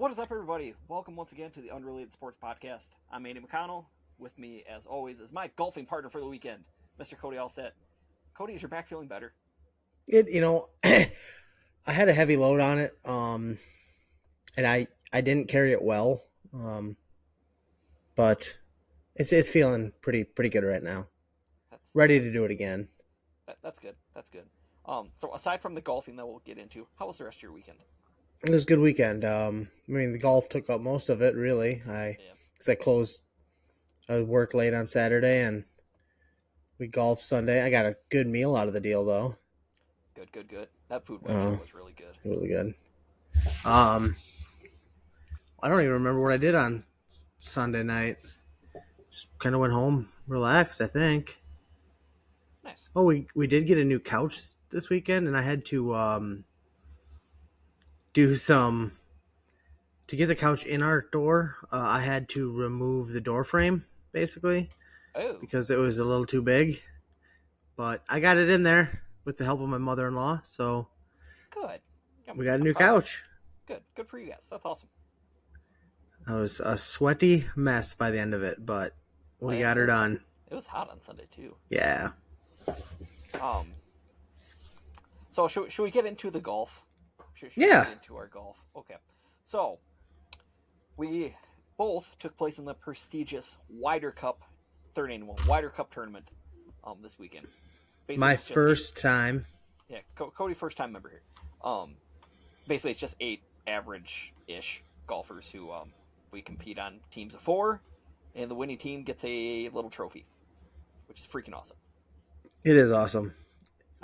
What is up, everybody? Welcome once again to the Unrelated Sports Podcast. I'm Andy McConnell. With me, as always, is my golfing partner for the weekend, Mr. Cody Allstead. Cody, is your back feeling better? I had a heavy load on it, and I didn't carry it well, but it's feeling pretty good right now. Ready to do it again. That's good. That's good. So aside from the golfing that we'll get into, how was the rest of your weekend? It was a good weekend. The golf took up most of it, really. I worked late on Saturday, and we golfed Sunday. I got a good meal out of the deal, though. Good. That food was really good. Really good. I don't even remember what I did on Sunday night. Just kind of went home, relaxed, I think. Nice. Oh, we did get a new couch this weekend, and I had to do some to get the couch in our door. I had to remove the door frame, basically, because it was a little too big. But I got it in there with the help of my mother-in-law, so good. We got a new couch. Good for you guys. That's awesome. I was a sweaty mess by the end of it, but we got her done. It was hot on Sunday too. Yeah. So should we get into the golf? Should yeah. We get into our golf? Okay. So we both took place in the prestigious Wyder Cup, third annual Wyder Cup tournament this weekend. Basically, my first time. Yeah, Cody, first time member here. Basically, it's just 8 average-ish golfers who we compete on teams of 4, and the winning team gets a little trophy, which is freaking awesome. It is awesome.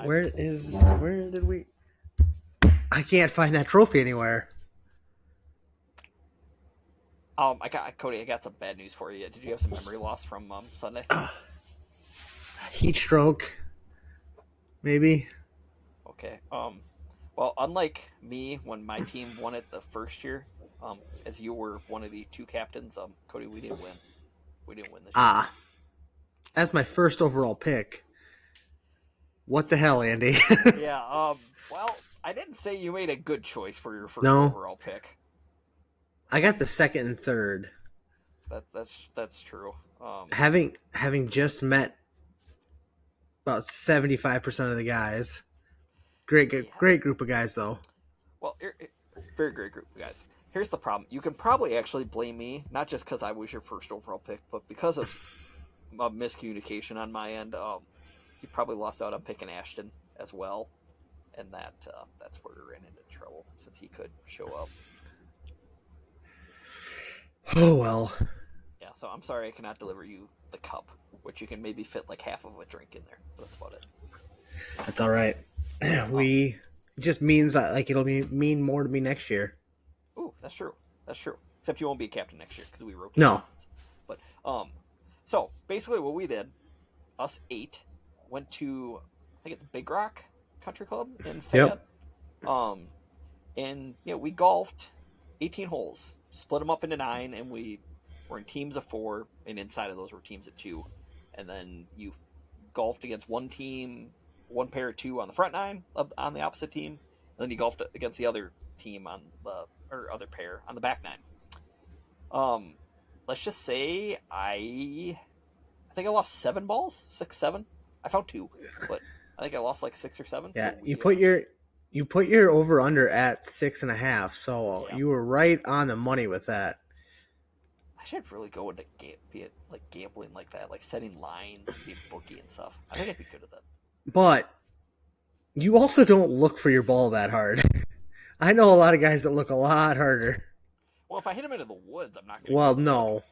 Where did we? I can't find that trophy anywhere. Cody, I got some bad news for you. Did you have some memory loss from Sunday? Heat stroke, maybe. Okay. Well, unlike me, when my team won it the first year, as you were one of the 2 captains, Cody, we didn't win. We didn't win this year. As my first overall pick. What the hell, Andy? Yeah. Well, I didn't say you made a good choice for your first overall pick. I got the second and third. That's true. Having just met about 75% of the guys. Great group of guys, though. Well, very great group of guys. Here's the problem. You can probably actually blame me, not just because I was your first overall pick, but because of miscommunication on my end. You probably lost out on picking Ashton as well, and that's where we ran into trouble, since he could show up. Oh, well. Yeah, so I'm sorry I cannot deliver you the cup, which you can maybe fit like half of a drink in there. But that's about it. That's all right. It just means it'll mean more to me next year. Ooh, that's true. Except you won't be a captain next year because we rotate. No. But so basically what we did, us 8 went to, I think it's Big Rock Country Club in Fayette. Yep. And we golfed 18 holes, split them up into 9, and we were in teams of 4, and inside of those were teams of 2. And then you golfed against one pair of 2 on the front 9 on the opposite team, and then you golfed against the other team other pair on the back 9. Let's just say I think I lost 7 balls, 6, 7. I found 2, but I think I lost like 6 or 7. Yeah, so you put your over under at 6.5, so you were right on the money with that. I should really go into gambling like that, like setting lines, being bookie and stuff. I think I'd be good at that. But you also don't look for your ball that hard. I know a lot of guys that look a lot harder. Well, if I hit him into the woods, I'm not going to. Well, no,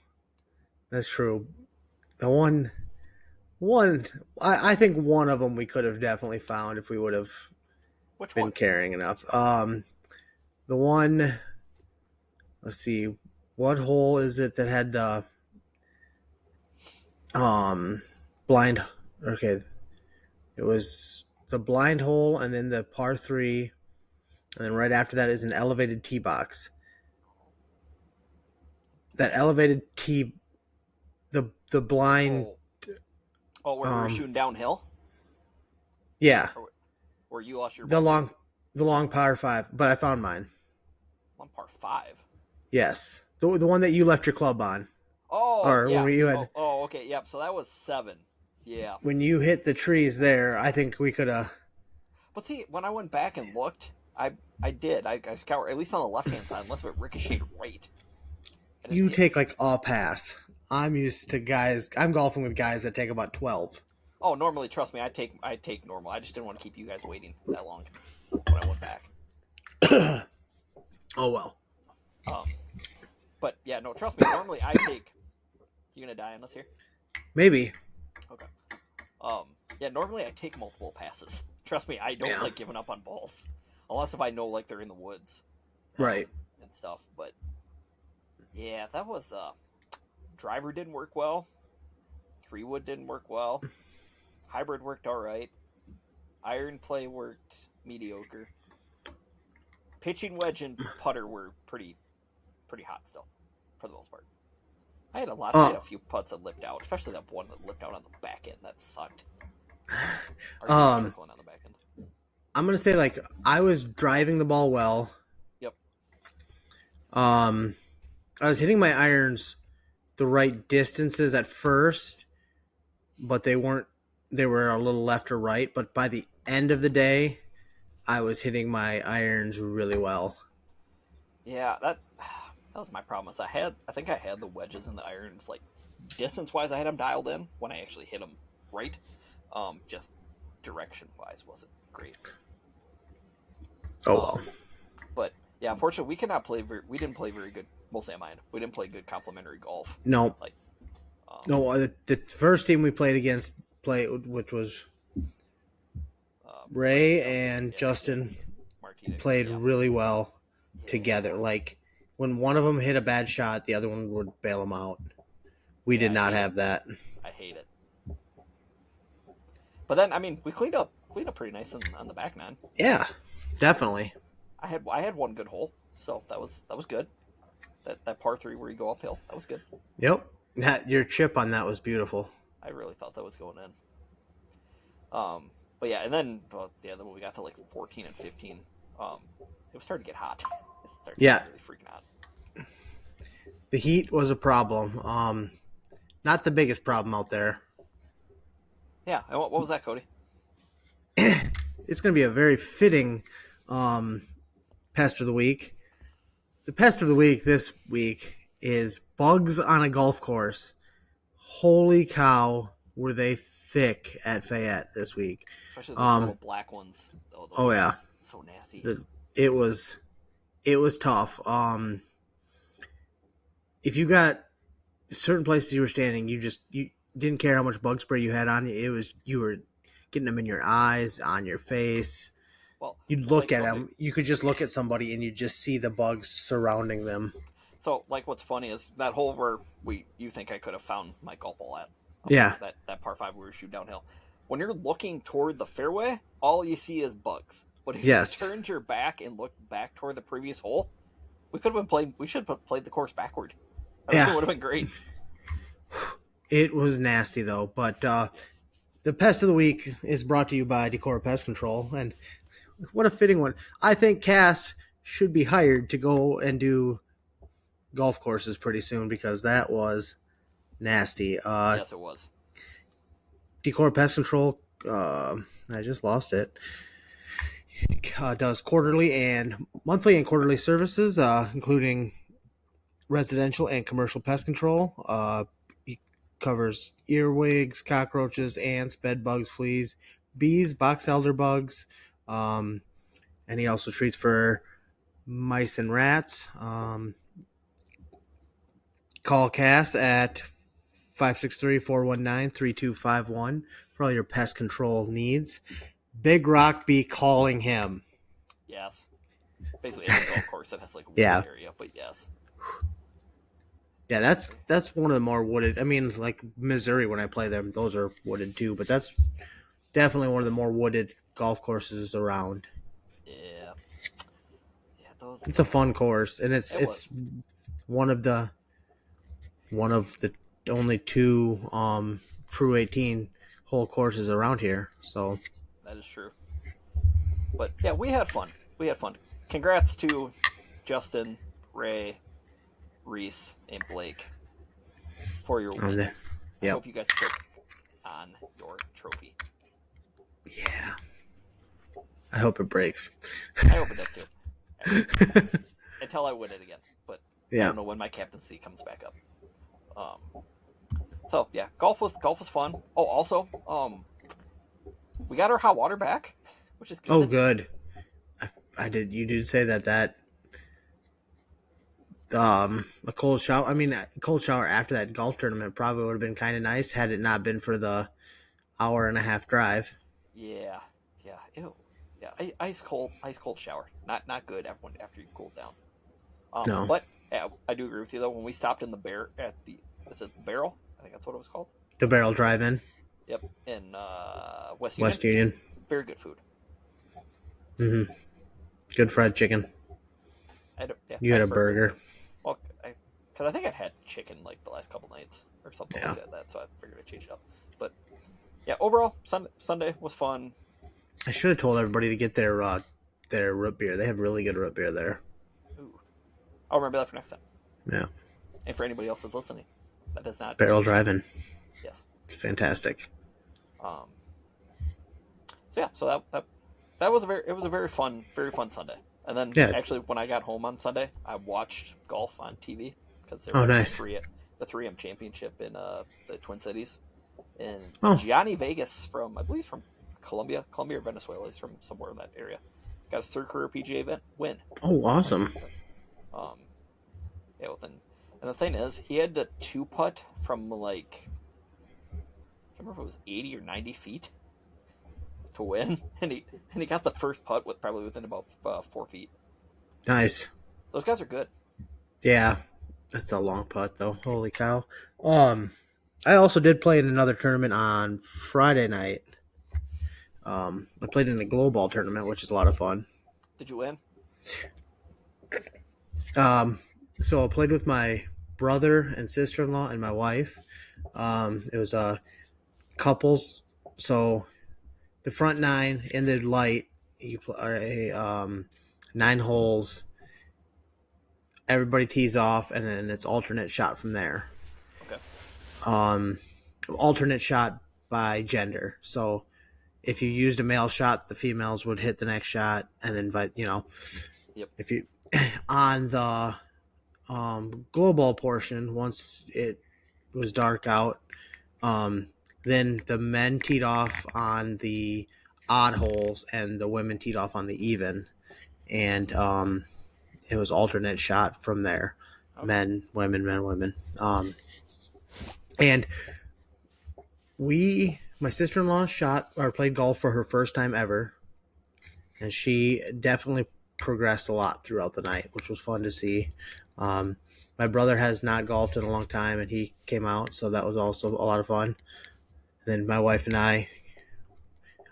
that's true. The one. I think one of them we could have definitely found if we would have been carrying enough. The one, let's see, what hole is it that had the blind? Okay, it was the blind hole, and then the par 3, and then right after that is an elevated tee box. That elevated tee, the blind. Oh, where we were shooting downhill? Yeah. Or you lost your ball? The long par 5, but I found mine. Long par 5? Yes, the one that you left your club on, Oh or yeah. when you had Oh okay. Yep. So that was 7. Yeah. when you hit the trees there. I think we could have. But see, when I went back and looked, I did. I scoured at least on the left hand side, unless it ricocheted right. I didn't You see it. take like a pass. I'm used to guys. I'm golfing with guys that take about 12. Oh, normally, trust me, I take normal. I just didn't want to keep you guys waiting that long when I went back. Oh well. Um, but yeah, no, trust me. Normally, I take. You gonna die on us here? Maybe. Okay. Um, yeah, normally I take multiple passes. Trust me, I don't Yeah. like giving up on balls, unless if I know like they're in the woods, Right. and stuff. But yeah, that was driver didn't work well. 3-wood didn't work well. Hybrid worked all right. Iron play worked mediocre. Pitching wedge and putter were pretty hot still, for the most part. I had a few putts that lipped out, especially that one that lipped out on the back end. That sucked. Or Um, one on the back end. I'm gonna say like I was driving the ball well. Yep. I was hitting my irons the right distances at first, but they weren't. They were a little left or right. But by the end of the day, I was hitting my irons really well. Yeah, that was my problem. Is I think I had the wedges and the irons like distance wise. I had them dialed in when I actually hit them right. Just direction wise wasn't great. Oh well. But yeah, unfortunately, we didn't play very good. Mostly on mine. We didn't play good complementary golf. No. Like, No. The first team we played against which was Ray and Justin Martinez played really well together. Yeah. Like when one of them hit a bad shot, the other one would bail them out. We did not have that. I hate it. But then, I mean, we cleaned up pretty nice on the back nine. Yeah, definitely. I had one good hole, so that was good. That par 3 where you go uphill, that was good. Yep. Your chip on that was beautiful. I really thought that was going in. But yeah, and then then when we got to like 14 and 15, it was starting to get hot. It started Yeah. to get really freaking hot. The heat was a problem. Not the biggest problem out there. Yeah, and what was that, Cody? It's going to be a very fitting pest of the week. The pest of the week this week is bugs on a golf course. Holy cow, were they thick at Fayette this week. Especially those little black ones. Oh yeah. So nasty. It was tough. If you got certain places you were standing, you didn't care how much bug spray you had on you. You were getting them in your eyes, on your face. Well, you'd look at them. You could just look at somebody and you just see the bugs surrounding them. So, like, what's funny is that hole where you think I could have found my golf ball at. Yeah. That par 5 we were shooting downhill. When you're looking toward the fairway, all you see is bugs. But if you turned your back and looked back toward the previous hole, we should have played the course backward. It would have been great. It was nasty though, but the pest of the week is brought to you by Decor Pest Control, and what a fitting one. I think Cass should be hired to go and do golf courses pretty soon because that was nasty. Yes, it was. Decor Pest Control, I just lost it. Does quarterly and monthly and quarterly services, including residential and commercial pest control. He covers earwigs, cockroaches, ants, bed bugs, fleas, bees, box elder bugs, and he also treats for mice and rats. Call Cass at 563-419-3251 for all your pest control needs. Big Rock be calling him. Yes. Basically any golf course that has like a wood area, but yes. Yeah, that's one of the more wooded. I mean, like Missouri when I play them, those are wooded too, but that's definitely one of the more wooded golf courses around. Yeah. Yeah, it's a fun course, and it's one of the only 2 true 18 hole courses around here. So that is true. But yeah, we had fun. Congrats to Justin, Ray, Reese, and Blake for your On win. there. I Yep. hope you guys put on your trophy. Yeah. I hope it breaks. I hope it does too. Until I win it again. But I Yeah. don't know when my captaincy comes back up. So yeah, golf was fun. Oh, also, we got our hot water back, which is good. Oh, good. I did. You did say that a cold shower. I mean, a cold shower after that golf tournament probably would have been kind of nice had it not been for the hour and a half drive. Yeah, yeah, ew. Yeah, ice cold shower. Not good after you cool down. No, But yeah, I do agree with you though. When we stopped in the bear at the is it the Barrel? I think that's what it was called. the barrel drive-in, Yep, in West Union. West Union. Very good food. Mm-hmm. Good fried chicken. You had a burger. Well, because I think I'd had chicken like the last couple nights or something like that, so I figured I'd change it up. But yeah, overall, Sunday was fun. I should have told everybody to get their root beer. They have really good root beer there. Ooh, I'll remember that for next time. Yeah. And for anybody else that's listening, that does not Barrel drive-in. Yes, it's fantastic. So yeah, so that was a very fun Sunday. And then actually, when I got home on Sunday, I watched golf on TV because there was nice. the 3M Championship in the Twin Cities, and Oh. Gianni Vegas from I believe from Colombia or Venezuela. He's from somewhere in that area. Got his third career PGA event win. Oh, awesome. Yeah, and the thing is, he had to 2-putt from like I can't remember if it was 80 or 90 feet to win, and he got the first putt probably within about 4 feet. Nice. Those guys are good. Yeah, that's a long putt though. Holy cow. I also did play in another tournament on Friday night. I played in the Glow Ball tournament, which is a lot of fun. Did you win? So I played with my brother and sister-in-law and my wife. It was couples. So the front nine in the light, you play 9 holes. Everybody tees off, and then it's alternate shot from there. Okay. Alternate shot by gender. So if you used a male shot, the females would hit the next shot, and then Yep. If you on the global portion, once it was dark out, then the men teed off on the odd holes, and the women teed off on the even, and it was alternate shot from there. Okay. Men, women. And my sister-in-law played golf for her first time ever, and she definitely progressed a lot throughout the night, which was fun to see. My brother has not golfed in a long time, and he came out, so that was also a lot of fun. And then my wife and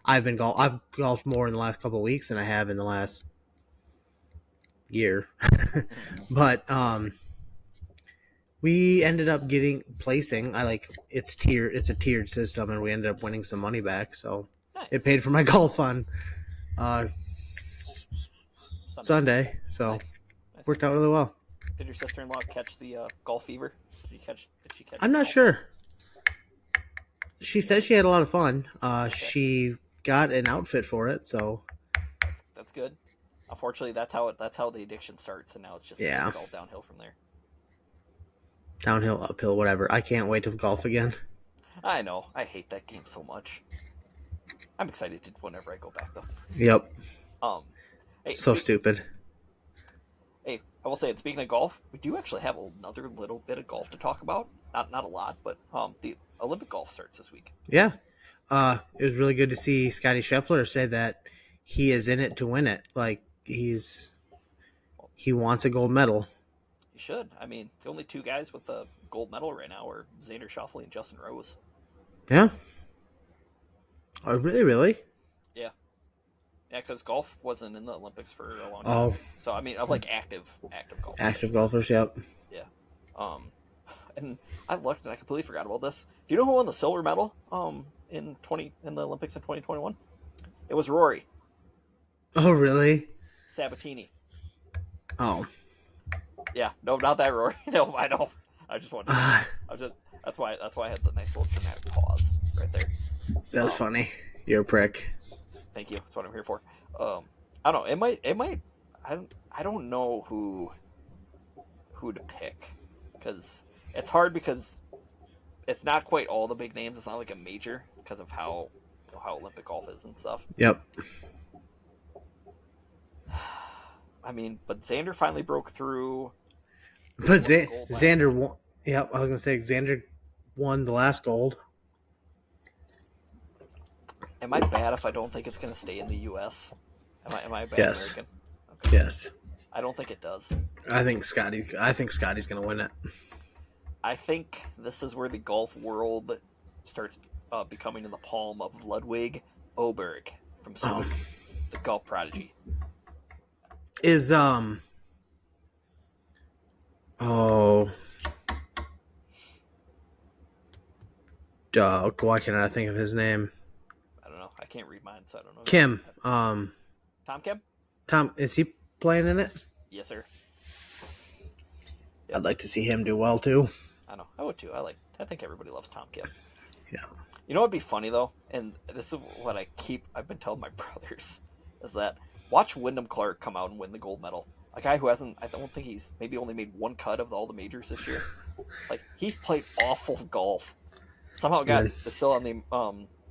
I've golfed more in the last couple of weeks than I have in the last year. But we ended up placing. It's a tiered system, and we ended up winning some money back. So nice. It paid for my golf on Sunday. So nice. Worked out really well. Did your sister-in-law catch the golf fever? Did she catch? I'm not sure. She said she had a lot of fun. Okay. She got an outfit for it, so that's good. Unfortunately, that's how the addiction starts, and now it's just all downhill from there. Downhill, uphill, whatever. I can't wait to golf again. I know. I hate that game so much. I'm excited whenever I go back, though. Yep. Hey, stupid. Hey, I will say, and speaking of golf, we do actually have another little bit of golf to talk about. Not a lot, but the Olympic golf starts this week. Yeah. It was really good to see Scotty Scheffler say that he is in it to win it. Like, he wants a gold medal. He should. I mean, the only 2 guys with a gold medal right now are Xander Schauffele and Justin Rose. Yeah. Oh, really? Yeah. Yeah, because golf wasn't in the Olympics for a long time. Oh. So, I mean, of like active golfers. Active golfers, yep. Yeah. And I looked and I completely forgot about this. Do you know who won the silver medal in the Olympics in 2021? It was Rory. Oh, really? Sabatini. Oh. Yeah, no, not that Rory. No, I know. I just wanted. I was just. That's why I had the nice little dramatic pause right there. That's funny. You're a prick. Thank you. That's what I'm here for. I don't know. It might. I don't know who to pick because it's hard because it's not quite all the big names. It's not like a major because of how Olympic golf is and stuff. Yep. I mean, but Xander finally broke through. But Xander Xander won. Yep, I was gonna say Xander won the last gold. Am I bad if I don't think it's going to stay in the U.S.? Am I a bad Yes. American? Okay. Yes. I don't think it does. I think Scotty's gonna win it. I think this is where the golf world starts becoming in the palm of Ludwig Oberg from Sweden, the golf prodigy. Is oh, why can't I think of his name? I don't know. I can't read mine, so I don't know. Kim. Tom Kim? Tom, is he playing in it? Yes, sir. I'd like to see him do well too. I know. I would too. I think everybody loves Tom Kim. Yeah. You know what'd be funny though, and this is what I've been telling my brothers, is that watch Wyndham Clark come out and win the gold medal. A guy who hasn't, I don't think he's maybe only made one cut of all the majors this year. Like he's played awful golf. Somehow got still on the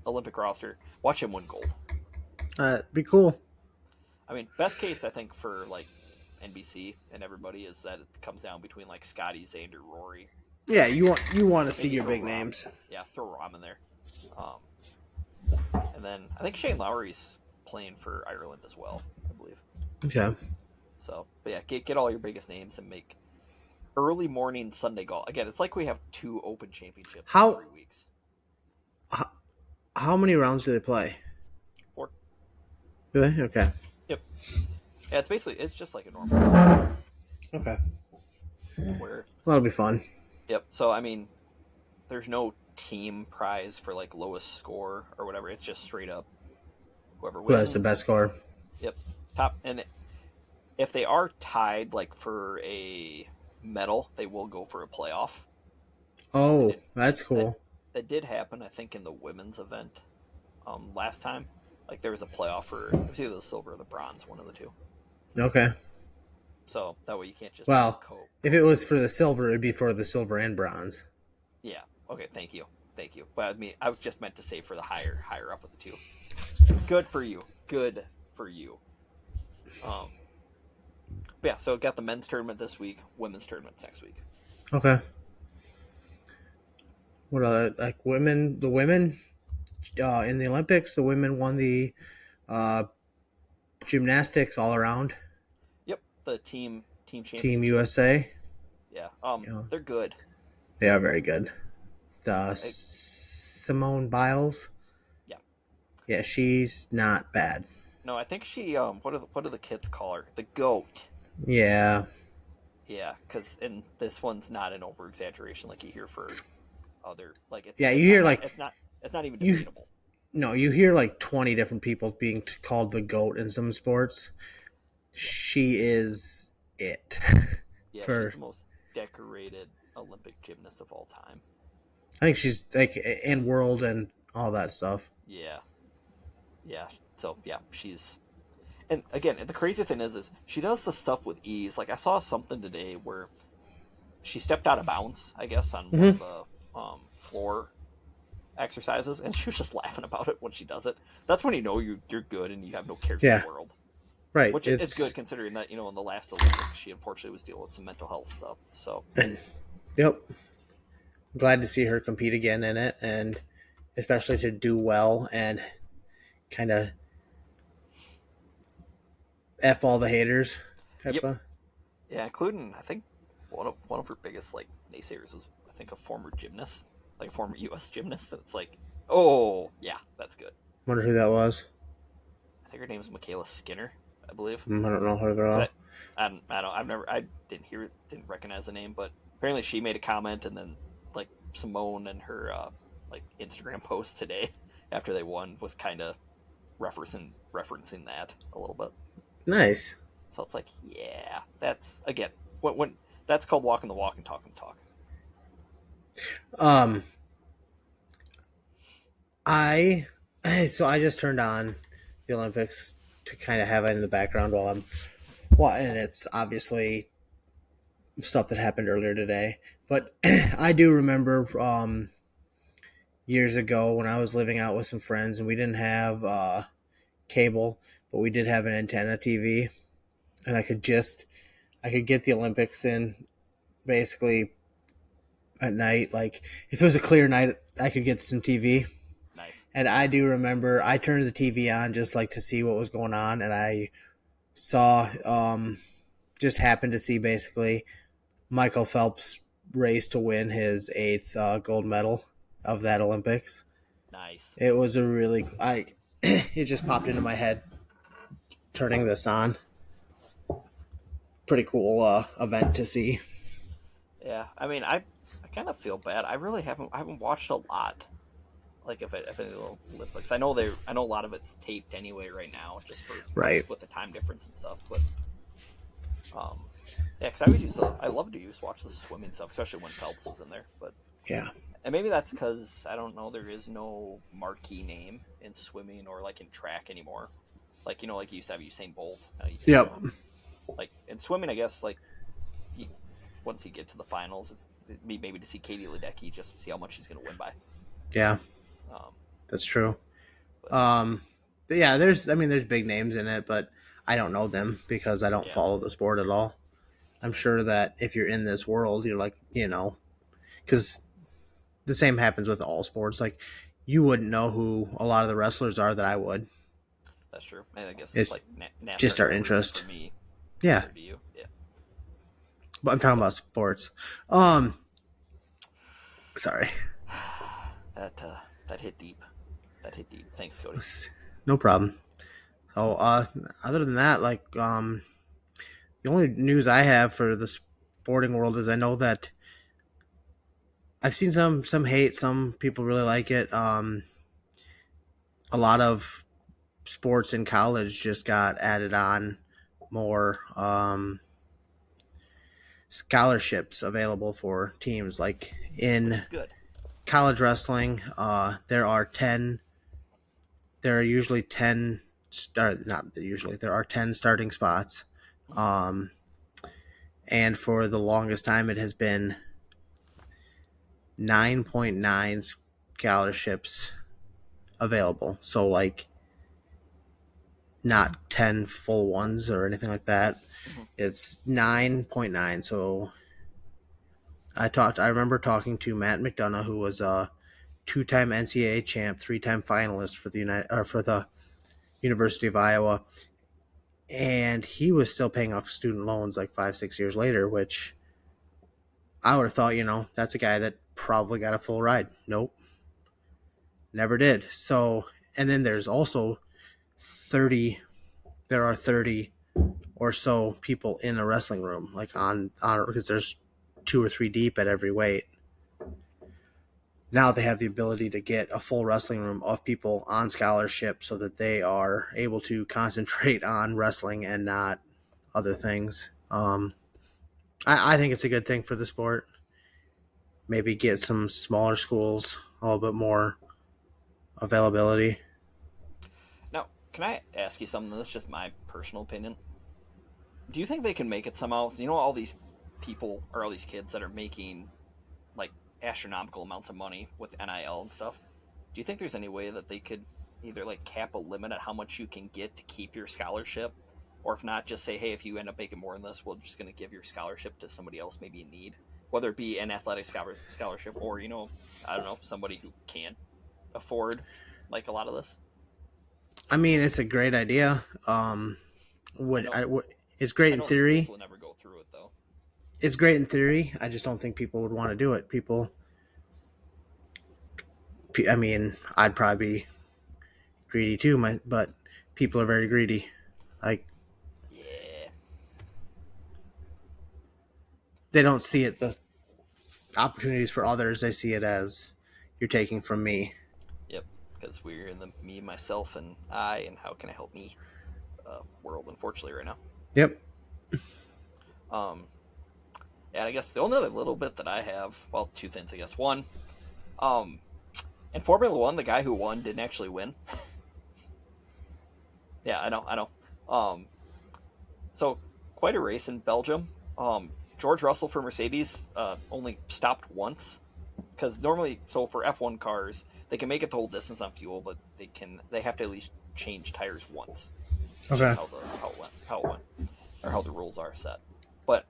Olympic roster. Watch him win gold. Be cool. I mean, best case I think for like NBC and everybody is that it comes down between like Scotty, Xander, Rory. Yeah, you want to see your big Rahm. names. Yeah, throw Rahm in there. And then I think Shane Lowry's playing for Ireland as well, I believe. Okay. So, but yeah, get all your biggest names and make early morning Sunday golf. Again, it's like we have 2 Open Championships in 3 weeks. How many rounds do they play? 4. Really? Okay. Yep. Yeah, it's just like a normal. Okay. Where That'll be fun. Yep. So I mean, there's no team prize for like lowest score or whatever. It's just straight up whoever wins. Who has the best score? Yep. Top. And if they are tied, like for a medal, they will go for a playoff. Oh, that's cool. That did happen, I think, in the women's event last time. Like there was a playoff for it was either the silver or the bronze, one of the two. Okay. So that way you can't just cope. If it was for the silver, it'd be for the silver and bronze. Yeah. Okay. Thank you. But I mean, I was just meant to say for the higher up of the two. Good for you. But yeah. So got the men's tournament this week, women's tournament next week. Okay. What are like women? The women in the Olympics, the women won the gymnastics all around. Yep, the team championship. Team USA. Yeah. They're good. They are very good. Simone Biles. Yeah. Yeah, she's not bad. No, I think she. What do the kids call her? The goat. Yeah. Yeah, and this one's not an over exaggeration like you hear for other like. You hear not, like it's not even debatable. You hear like 20 different people being called the GOAT in some sports. Yeah. She is it. Yeah, she's the most decorated Olympic gymnast of all time. I think she's like in world and all that stuff. Yeah. Yeah. So yeah, she's. And again, the crazy thing is she does the stuff with ease. Like I saw something today where she stepped out of bounds, I guess, on one of the floor exercises, and she was just laughing about it when she does it. That's when you know you're good and you have no cares in the world. Right. Which is good considering that, in the last Olympics she unfortunately was dealing with some mental health stuff. So Yep. Glad to see her compete again in it, and especially to do well and kind of F all the haters type of. Yeah, including I think one of her biggest like naysayers was I think a former gymnast, like a former US gymnast, and it's like, oh yeah, that's good. Wonder who that was. I think her name is Michaela Skinner, I believe. I don't know her at all. I didn't recognize the name, but apparently she made a comment, and then like Simone and her like Instagram post today after they won was kind of referencing that a little bit. Nice. So it's like, yeah, that's again when That's called walking the walk and talking the talk. Um, I so I just turned on the Olympics to kind of have it in the background while I'm and it's obviously stuff that happened earlier today. But I do remember years ago when I was living out with some friends and we didn't have cable, but we did have an antenna TV, and I could get the Olympics in basically at night. Like if it was a clear night, I could get some TV. Nice. And I do remember I turned the TV on just like to see what was going on, and I saw just happened to see basically Michael Phelps race to win his eighth gold medal of that Olympics. Nice. It was a really it just popped into my head turning this on. Pretty cool event to see. Yeah, I mean, I kind of feel bad. I haven't watched a lot. Like if any little Olympics, I know a lot of it's taped anyway right now, just for Right. with the time difference and stuff. But um, yeah, because I always used to, I love to used to watch the swimming stuff, especially when Phelps was in there. But Yeah. and maybe that's because I don't know, there is no marquee name in swimming or like in track anymore. Like like you used to have Usain Bolt. Yep. Like in swimming, I guess like you, once you get to the finals, it's maybe to see Katie Ledecky just to see how much he's going to win by. Yeah. Um, That's true. but Yeah, there's big names in it, but I don't know them because I don't yeah, follow the sport at all. I'm same. sure that if you're in this world, you're like, because the same happens with all sports. Like, you wouldn't know who a lot of the wrestlers are that I would. That's true. And I guess it's It's like NASCAR just our drivers interest. for me Yeah, compared to you. Yeah. but I'm talking So about sports. Um, Sorry. that hit deep. That hit deep. Thanks, Cody. No problem. So, other than that, the only news I have for the sporting world is I know that I've seen some hate, some people really like it. A lot of sports in college just got added on more scholarships available for teams. Like Which in is good. college wrestling, there are usually 10 not usually there are 10 starting spots. Mm-hmm. Um, and for the longest time it has been 9.9 scholarships available. So like not 10 full ones or anything like that. Mm-hmm. It's 9.9. So I remember talking to Matt McDonough, who was a two-time NCAA champ, three-time finalist for the University of Iowa, and he was still paying off student loans like 5-6 years later, which I would have thought, that's a guy that probably got a full ride. Nope, never did. So, and then there's also 30. There are 30 or so people in a wrestling room, like on because there's 2 or 3 deep at every weight. Now they have the ability to get a full wrestling room of people on scholarship so that they are able to concentrate on wrestling and not other things. I think it's a good thing for the sport. Maybe get some smaller schools a little bit more availability. Now, can I ask you something? This is just my personal opinion. Do you think they can make it somehow? So, all these people or all these kids that are making like astronomical amounts of money with NIL and stuff. Do you think there's any way that they could either like cap a limit at how much you can get to keep your scholarship, or if not, just say, hey, if you end up making more than this, we're just going to give your scholarship to somebody else maybe in need, whether it be an athletic scholarship or I don't know, somebody who can't afford like a lot of this. I mean, it's a great idea. I Would know, I would It's great I in know the schools theory. will never go through it though. It's great in theory. I just don't think people would want to do it. I mean, I'd probably be greedy too, but people are very greedy. Like, Yeah. they don't see it the opportunities for others. They see it as you're taking from me. Yep. Because we're in the me, myself, and I, and how can I help me world, unfortunately, right now. Yep. Um, And I guess the only other little bit that I have, well, two things, I guess. One, um, in Formula One, the guy who won didn't actually win. Yeah, I know. Um, so quite a race in Belgium. George Russell for Mercedes only stopped once because normally, so for F1 cars, they can make it the whole distance on fuel, but they have to at least change tires once. It's just Okay. how it went, or how the rules are set. But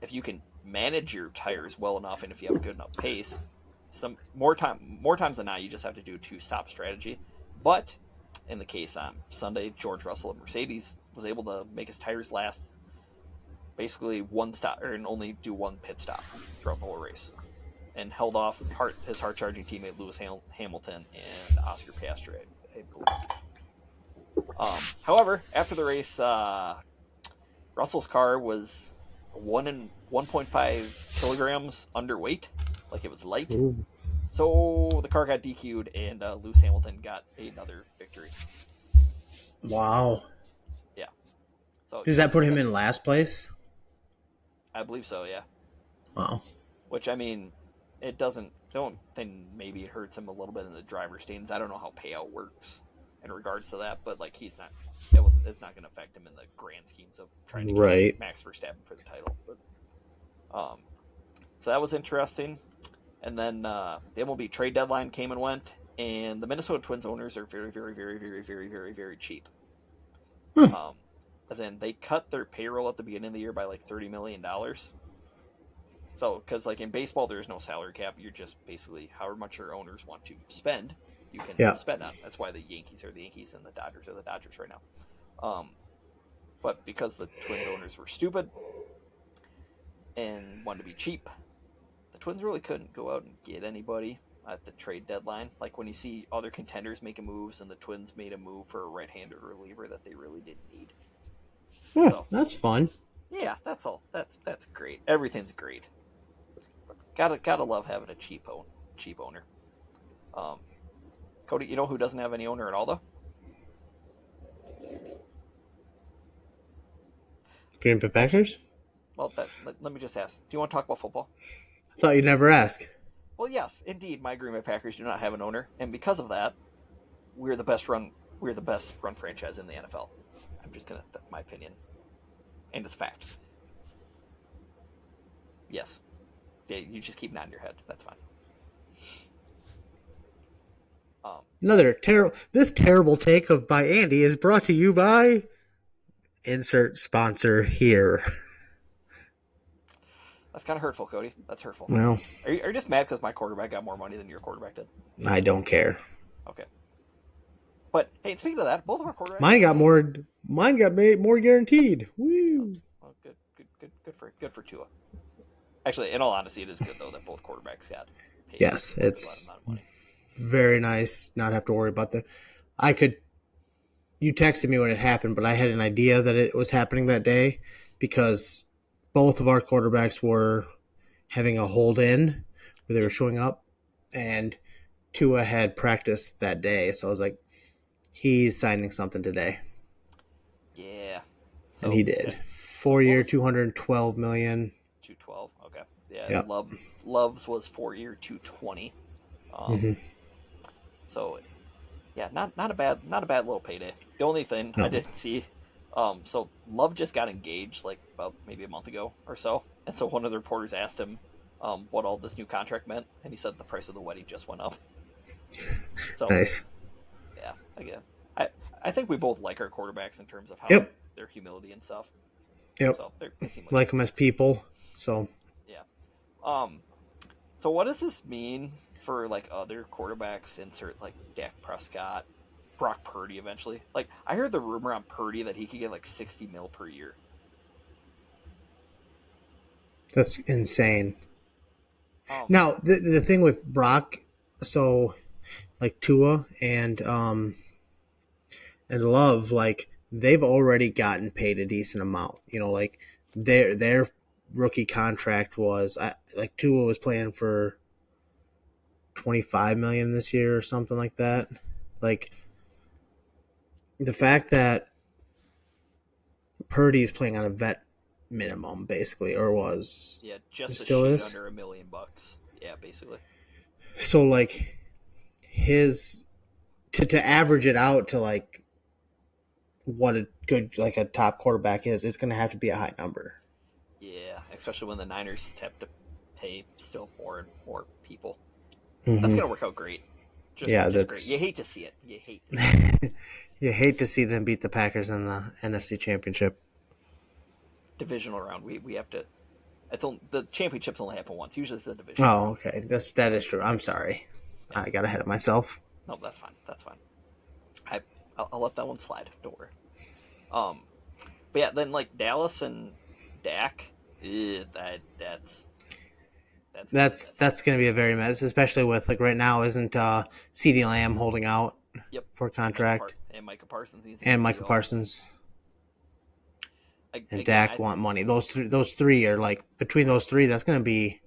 if you can manage your tires well enough, and if you have a good enough pace, more times than not, you just have to do a two-stop strategy. But in the case on Sunday, George Russell of Mercedes was able to make his tires last basically one stop, or only do one pit stop throughout the whole race, and held off his hard charging teammate Lewis Hamilton and Oscar Piastri, I believe. However, after the race, Russell's car was 1.5 kilograms underweight, like it was light. Ooh. So the car got DQ'd, and Lewis Hamilton got another victory. Wow. Yeah. So Does that put him in last place? I believe so. Yeah. Wow. Which, I mean, it doesn't. Don't think maybe it hurts him a little bit in the driver's standings. I don't know how payout works in regards to that, but like he's not. It's not going to affect him in the grand schemes of trying to get Max Verstappen for the title. But, so that was interesting. And then the MLB trade deadline came and went, and the Minnesota Twins owners are very, very, very, very, very, very, very cheap. As in, they cut their payroll at the beginning of the year by like $30 million. So, because like in baseball, there's no salary cap. You're just basically however much your owners want to spend, you can spend on. That's why the Yankees are the Yankees and the Dodgers are the Dodgers right now. But because the Twins owners were stupid and wanted to be cheap, the Twins really couldn't go out and get anybody at the trade deadline. Like when you see other contenders making moves, and the Twins made a move for a right-handed reliever that they really didn't need. So, that's fun. Yeah, that's all. That's great. Everything's great. Gotta love having a cheap owner. Cody, you know who doesn't have any owner at all though? Green Bay Packers? Well, let me just ask. Do you want to talk about football? I thought you'd never ask. Well, yes, indeed. My Green Bay Packers do not have an owner, and because of that, we're the best run franchise in the NFL. That's my opinion, and it's fact. Yes. Yeah, you just keep nodding your head. That's fine. This terrible take by Andy is brought to you by insert sponsor here. That's kind of hurtful, Cody. That's hurtful. Well, are you just mad because my quarterback got more money than your quarterback did? I don't care. Okay. But hey, speaking of that, both of our quarterbacks. Mine got made more guaranteed. Woo! Oh, good for Tua. Actually, in all honesty, it is good though that both quarterbacks got paid. Yes, it's very nice not have to worry about that. You texted me when it happened, but I had an idea that it was happening that day because both of our quarterbacks were having a hold in where they were showing up, and Tua had practice that day. So I was like, he's signing something today. Yeah. So, and he did. 4-year, $212 million. 212. Okay. Yeah. Yep. Love's was 4-year, 220. So, yeah, not a bad little payday. The only thing I didn't see, so Love just got engaged like about maybe a month ago or so, and so one of the reporters asked him what all this new contract meant, and he said the price of the wedding just went up. So nice. Yeah, again, I think we both like our quarterbacks in terms of how their humility and stuff. Yep. So they seem like them as people. So yeah. So what does this mean for like other quarterbacks? Insert like Dak Prescott, Brock Purdy eventually. Like I heard the rumor on Purdy that he could get like $60 million per year. That's insane. Now the thing with Brock, so like Tua and Love, like they've already gotten paid a decent amount. You know, like their rookie contract was like Tua was playing for $25 million this year or something like that. Like the fact that Purdy is playing on a vet minimum, basically, or was. Yeah, It just a still shade is. under $1 million. Yeah, basically. So, like, his. To average it out to, like, what a good, like, a top quarterback is, it's going to have to be a high number. Yeah, especially when the Niners have to pay still more and more people. That's Mm-hmm. gonna work out great. Yeah, Just great. You that's. hate to see it. You hate to see it. You hate to see them beat the Packers in the NFC Championship. Divisional round. We have to. The championships only happen once. Usually it's the divisional Oh, round. okay. That is true. I'm sorry. Yeah. I got ahead of myself. No, that's fine. That's fine. I I'll let that one slide. Don't worry. Um, but yeah, then like Dallas and Dak, that's gonna be That's messy. going to be a very mess, especially with like right now. Isn't CeeDee Lamb holding out Yep. for contract, And Micah Parsons needs a and new Michael deal. Parsons and Again, Dak want money. Those three are like between those three. That's going to be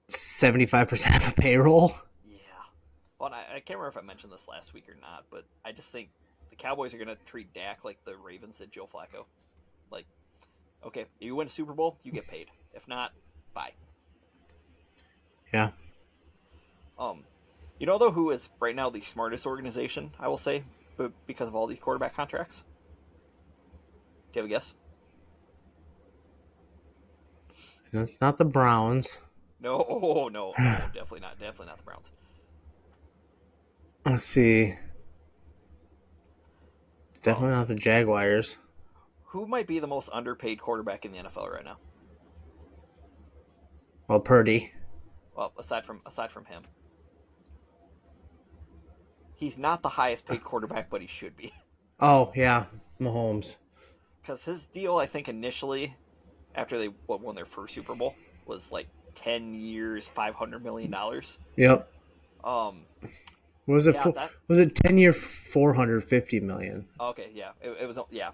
75% of a payroll. yeah. Well, I can't remember if I mentioned this last week or not, but I just think the Cowboys are gonna treat Dak like the Ravens did Joe Flacco. Like, okay, you win a Super Bowl, you get paid. If not, bye. Yeah. Um, you know though who is right now the smartest organization? I will say, but because of all these quarterback contracts. Do you have a guess? And it's not the Browns. No, oh, no, definitely not the Browns. Let's see. It's definitely Um, not the Jaguars. who might be the most underpaid quarterback in the NFL right now? Well, Purdy. Well, aside from him, he's not the highest paid quarterback, but he should be. Oh yeah, Mahomes. Because his deal, I think initially, after they won their first Super Bowl, was like 10 years, $500 million. Yep. Um, Was it yeah, that was it 10-year 450 million? okay, yeah, it was yeah.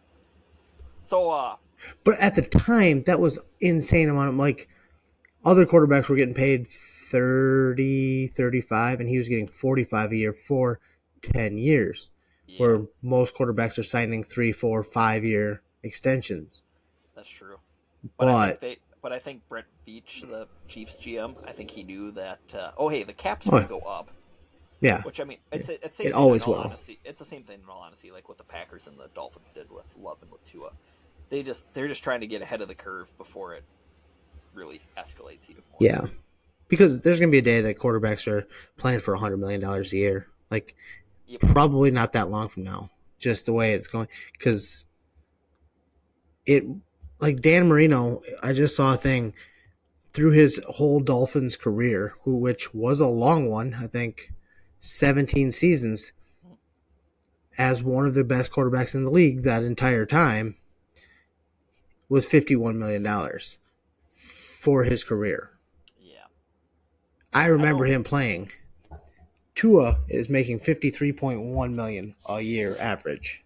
So But at the time, that was insane amount of like other quarterbacks were getting paid 30, 35, and he was getting 45 a year for 10 years. yeah, Where most quarterbacks are signing 3, 4, 5 year extensions. that's true. But But I think Brent Veach, the Chiefs GM, I think he knew that. Oh, hey, the cap's oh, gonna go up. yeah, Which I mean, it's the same it thing in always all will. honesty. It's the same thing in all honesty, like what the Packers and the Dolphins did with Love and with Tua. They're just trying to get ahead of the curve before it really escalates even more. Yeah. Because there's going to be a day that quarterbacks are playing for $100 million a year. Like, Yep. probably not that long from now, just the way it's going. Because it, like Dan Marino, I just saw a thing through his whole Dolphins career, which was a long one, I think 17 seasons, as one of the best quarterbacks in the league that entire time, was $51 million for his career. Yeah. I I remember know. him playing. Tua is making 53.1 million a year average.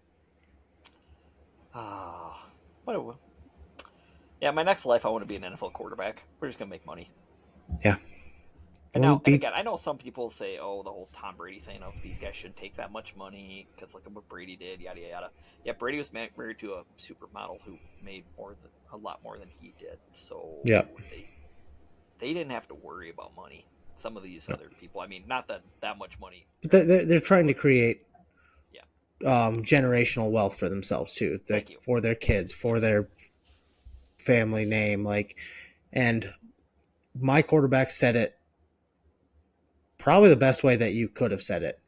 Ah, what? Yeah, my next life, I want to be an NFL quarterback. We're just gonna make money. Yeah. And Won't now, and be. again, I know some people say, "Oh, the whole Tom Brady thing of these guys shouldn't take that much money because look at what Brady did, yada yada." Yeah, Brady was married to a supermodel who made a lot more than he did, so Yeah. they didn't have to worry about money. Some of these No. other people, I mean, not that much money. But they're trying to create Yeah, generational wealth for themselves too, thank you. for their kids, for Yep. their family name. Like, and my quarterback said it probably the best way that you could have said it.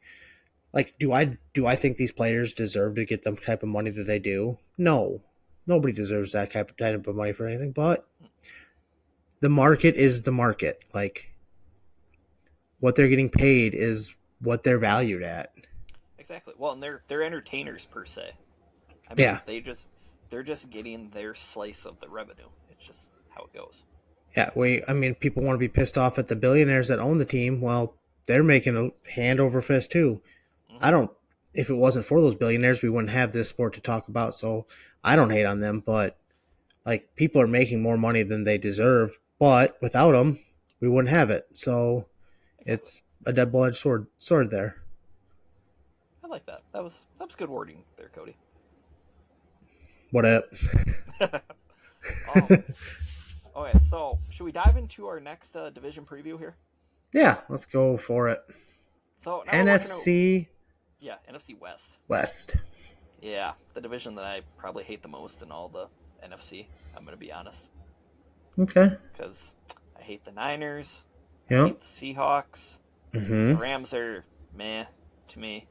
Like, do I think these players deserve to get the type of money that they do? No, nobody deserves that type of money for anything. But the market is the market. Like, what they're getting paid is what they're valued at. Exactly. Well, and they're entertainers per se. I mean, Yeah. they're just getting their slice of the revenue. It's just how it goes. Yeah, I mean, people want to be pissed off at the billionaires that own the team. Well, they're making a hand over fist too. Mm-hmm. I don't. If it wasn't for those billionaires, we wouldn't have this sport to talk about. So I don't hate on them, but like people are making more money than they deserve. But without them, we wouldn't have it. So Exactly. it's a double-edged sword there. I like that. That was good wording there, Cody. What up? um, okay, so should we dive into our next division preview here? Yeah, let's go for it. So now we're working out, NFC yeah, NFC West. West. Yeah, the division that I probably hate the most in all the NFC. I'm going to be honest. Okay. Because I hate the Niners. I Yep. hate the Seahawks. The Mm-hmm. Rams are meh to me.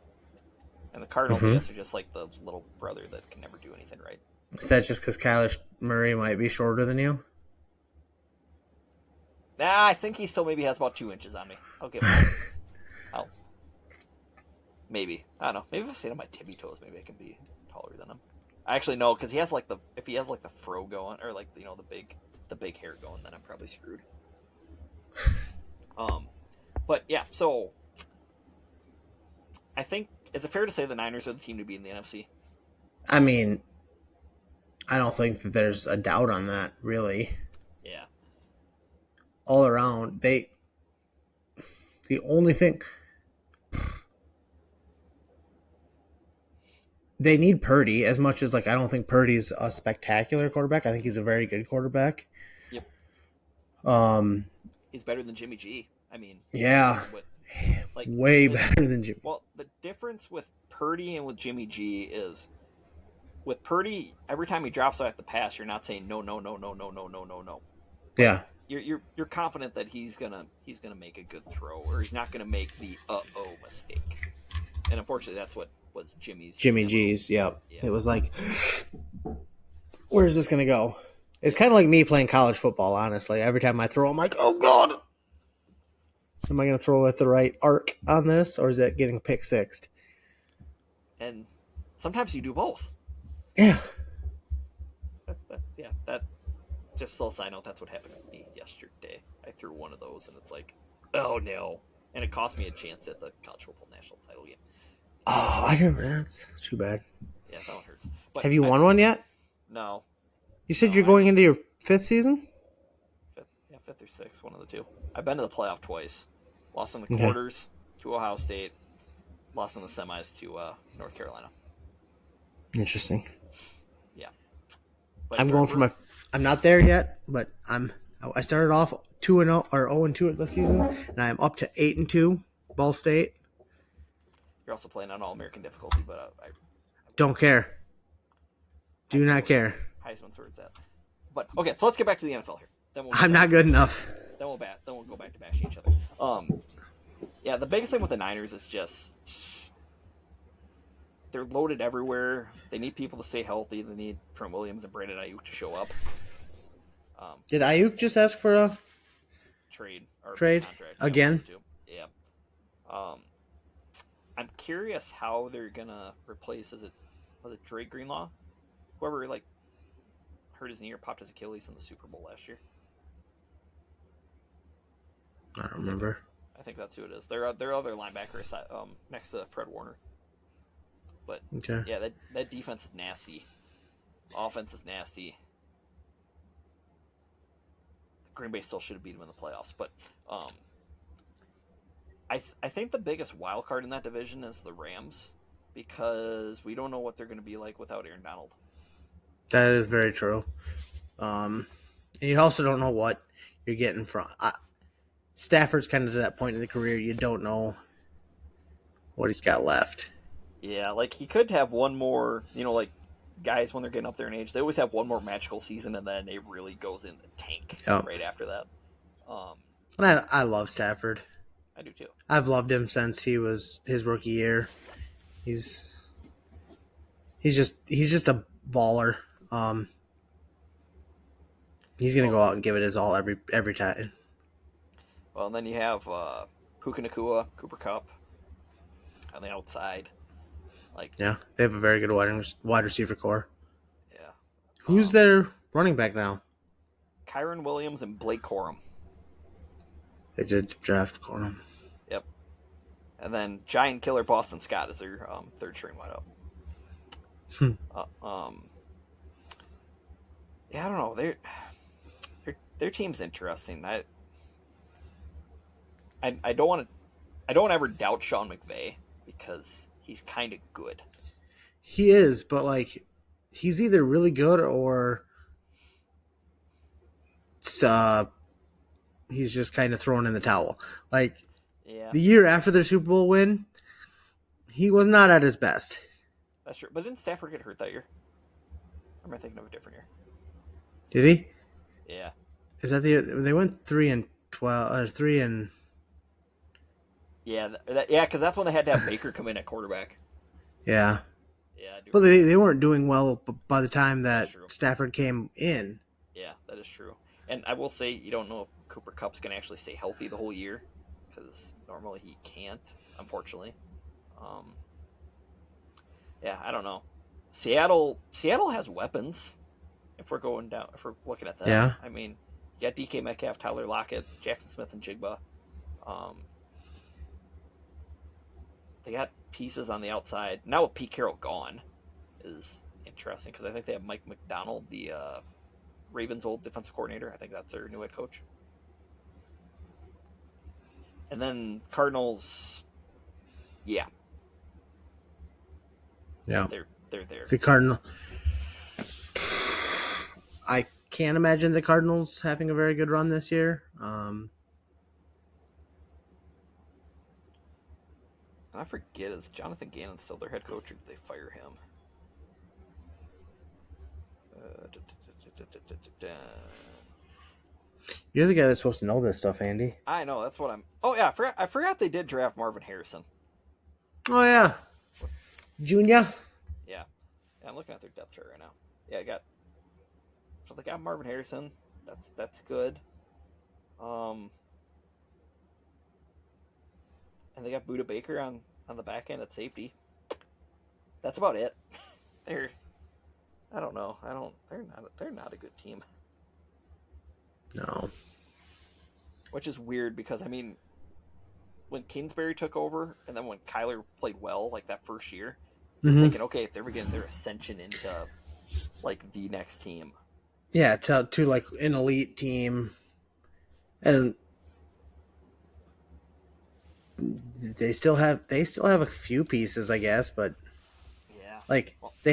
And the Cardinals, I Mm-hmm. guess, are just like the little brother that can never do anything right. Is that just because Kyler Murray might be shorter than you? Nah, I think he still maybe has about 2 inches on me. I'll give him that. I'll, maybe. I don't know. Maybe if I stayed on my tippy toes, maybe I can be taller than him. I actually know, because he has like if he has like the fro going, or like, the big hair going, then I'm probably screwed. But yeah, so I think, is it fair to say the Niners are the team to be in the NFC? I mean, I don't think that there's a doubt on that, really. Yeah. All around, the only thing they need Purdy as much as, like, I don't think Purdy's a spectacular quarterback. I think he's a very good quarterback. Yep. Um, He's better than Jimmy G. I mean, yeah, with, like, way better than Jimmy. well, the difference with Purdy and with Jimmy G is, with Purdy, every time he drops back the pass, you're not saying no, no, no, no, no, no, no, no, no. Like, Yeah, you're confident that he's gonna make a good throw, or he's not gonna make the mistake. And unfortunately, that's what was Jimmy G's. Yep. Yeah. It was like, where's this gonna go? It's kind of like me playing college football. Honestly, every time I throw, I'm like, oh god, am I gonna throw at the right arc on this, or is it getting pick sixed? And sometimes you do both. Yeah. Yeah, that, just a little side note, that's what happened to me yesterday. I threw one of those, and it's like, oh no. And it cost me a chance at the college football national title game. Oh, I never. That's too bad. Yeah, that one hurts. But Have you won one yet? No. You said No, you're going into your 5th season? Fifth or sixth, one of the two. I've been to the playoff twice. Lost in the Okay. quarters to Ohio State. Lost in the semis to North Carolina. Interesting. Yeah. But I'm going for my. I'm not there yet, but I started off 2-0 or 0-2 this season, and I am up to 8-2. Ball State. You're also playing on All-American difficulty, but I Don't care. Do not care. Heisman's where it's at. But okay, so let's get back to the NFL here. Then I'm not good enough. Then we'll go back to bashing each other. Yeah, the biggest thing with the Niners is just they're loaded everywhere. They need people to stay healthy. They need Trent Williams and Brandon Ayuk to show up. Did Ayuk just ask for a Trade or trade contract again? Yeah. I'm curious how they're gonna replace. Was it Drake Greenlaw? Whoever like hurt his knee or popped his Achilles in the Super Bowl last year. I don't remember. I think that's who it is. Their other linebacker next to Fred Warner. But Okay. yeah, that defense is nasty. Offense is nasty. Green Bay still should have beat him in the playoffs, but I think the biggest wild card in that division is the Rams, because we don't know what they're going to be like without Aaron Donald. That is very true. And you also don't know what you're getting from. Stafford's kind of to that point in the career you don't know what he's got left. Yeah, like he could have one more, like guys when they're getting up there in age, they always have one more magical season and then it really goes in the tank right after that. And I love Stafford. I do too. I've loved him since he was his rookie year. He's just a baller. He's gonna go out and give it his all every time. Well, and then you have Puka Nacua, Cooper Kupp on the outside. Yeah, they have a very good wide receiver core. Yeah. Who's their running back now? Kyron Williams and Blake Corum. They did draft Corum. Yep. And then Giant Killer Boston Scott is their third string wideout. Yeah, I don't know. Their team's interesting. I don't want to ever doubt Sean McVay because he's kind of good. He is, but like he's either really good or it's, he's just kind of thrown in the towel. Like Yeah, the year after their Super Bowl win, he was not at his best. that's true. But didn't Stafford get hurt that year? Or am I thinking of a different year? Did he? Yeah. Is that the year they went 3-12 or 3 and Yeah, yeah, because that's when they had to have Baker come in at quarterback. yeah? Yeah, I do But remember. they weren't doing well by the time That's that true. Stafford came in. Yeah, that is true. And I will say, you don't know if Cooper Cup's going to actually stay healthy the whole year because normally he can't, unfortunately. Um, yeah, I don't know. Seattle has weapons. If we're going down, if we're looking at them, Yeah, I mean, you got DK Metcalf, Tyler Lockett, Jackson Smith, and Jigba. Um, they got pieces on the outside now with Pete Carroll gone is interesting because I think they have Mike McDonald, the Ravens' old defensive coordinator. I think that's their new head coach. And then Cardinals, yeah, yeah. they're there. The Cardinal. I can't imagine the Cardinals having a very good run this year. And I forget, is Jonathan Gannon still their head coach or did they fire him? You're the guy that's supposed to know this stuff, Andy. I know that's what I'm. Oh yeah, I forgot they did draft Marvin Harrison. Oh yeah, Junior. Yeah, yeah, I'm looking at their depth chart right now. Yeah, I got. So they got Marvin Harrison. That's good. Um, and they got Buda Baker on the back end at safety. That's about it. They're. I don't know. I don't. They're not a good team. No. Which is weird because I mean, when Kingsbury took over, and then when Kyler played well, like that first year, you're Mm-hmm. thinking, okay, if they're beginning their ascension into like the next team. Yeah, to like an elite team, and they still have a few pieces, I guess, but Yeah. like Well, they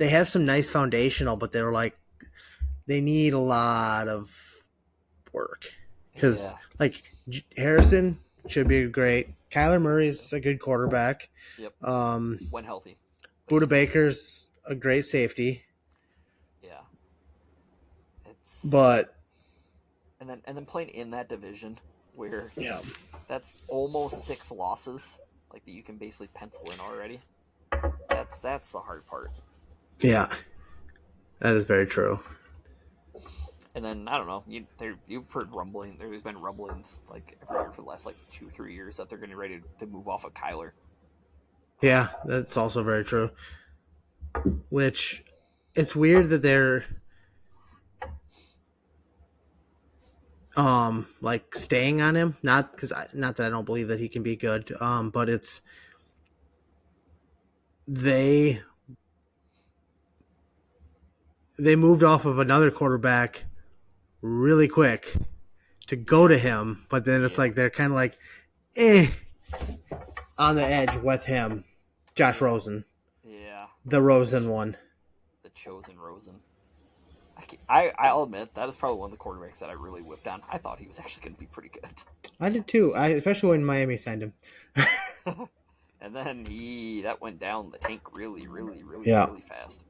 have some nice foundational, but they're like they need a lot of work because yeah. like Harrison should be great. Kyler Murray's a good quarterback. Yep. Um, When healthy. But Buda he's Baker's a great safety, yeah. It's but and then playing in that division where yeah, that's almost 6 losses, like that you can basically pencil in already. That's the hard part. yeah, that is very true. And then I don't know, you've heard rumbling. There's been rumblings like every year for the last like 2-3 years that they're going to be ready to move off of Kyler. Yeah, that's also very true. Which it's weird that they're like staying on him. Not that I don't believe that he can be good. But it's they they moved off of another quarterback really quick to go to him, but then it's Yeah, like they're kind of like eh on the edge with him. Josh yeah, Rosen, yeah. the Rosen one. The chosen Rosen. I'll admit that is probably one of the quarterbacks that I really whipped on. I thought he was actually going to be pretty good. I did too. Especially when Miami signed him. And then that went down the tank really, really, really, Yeah. really fast.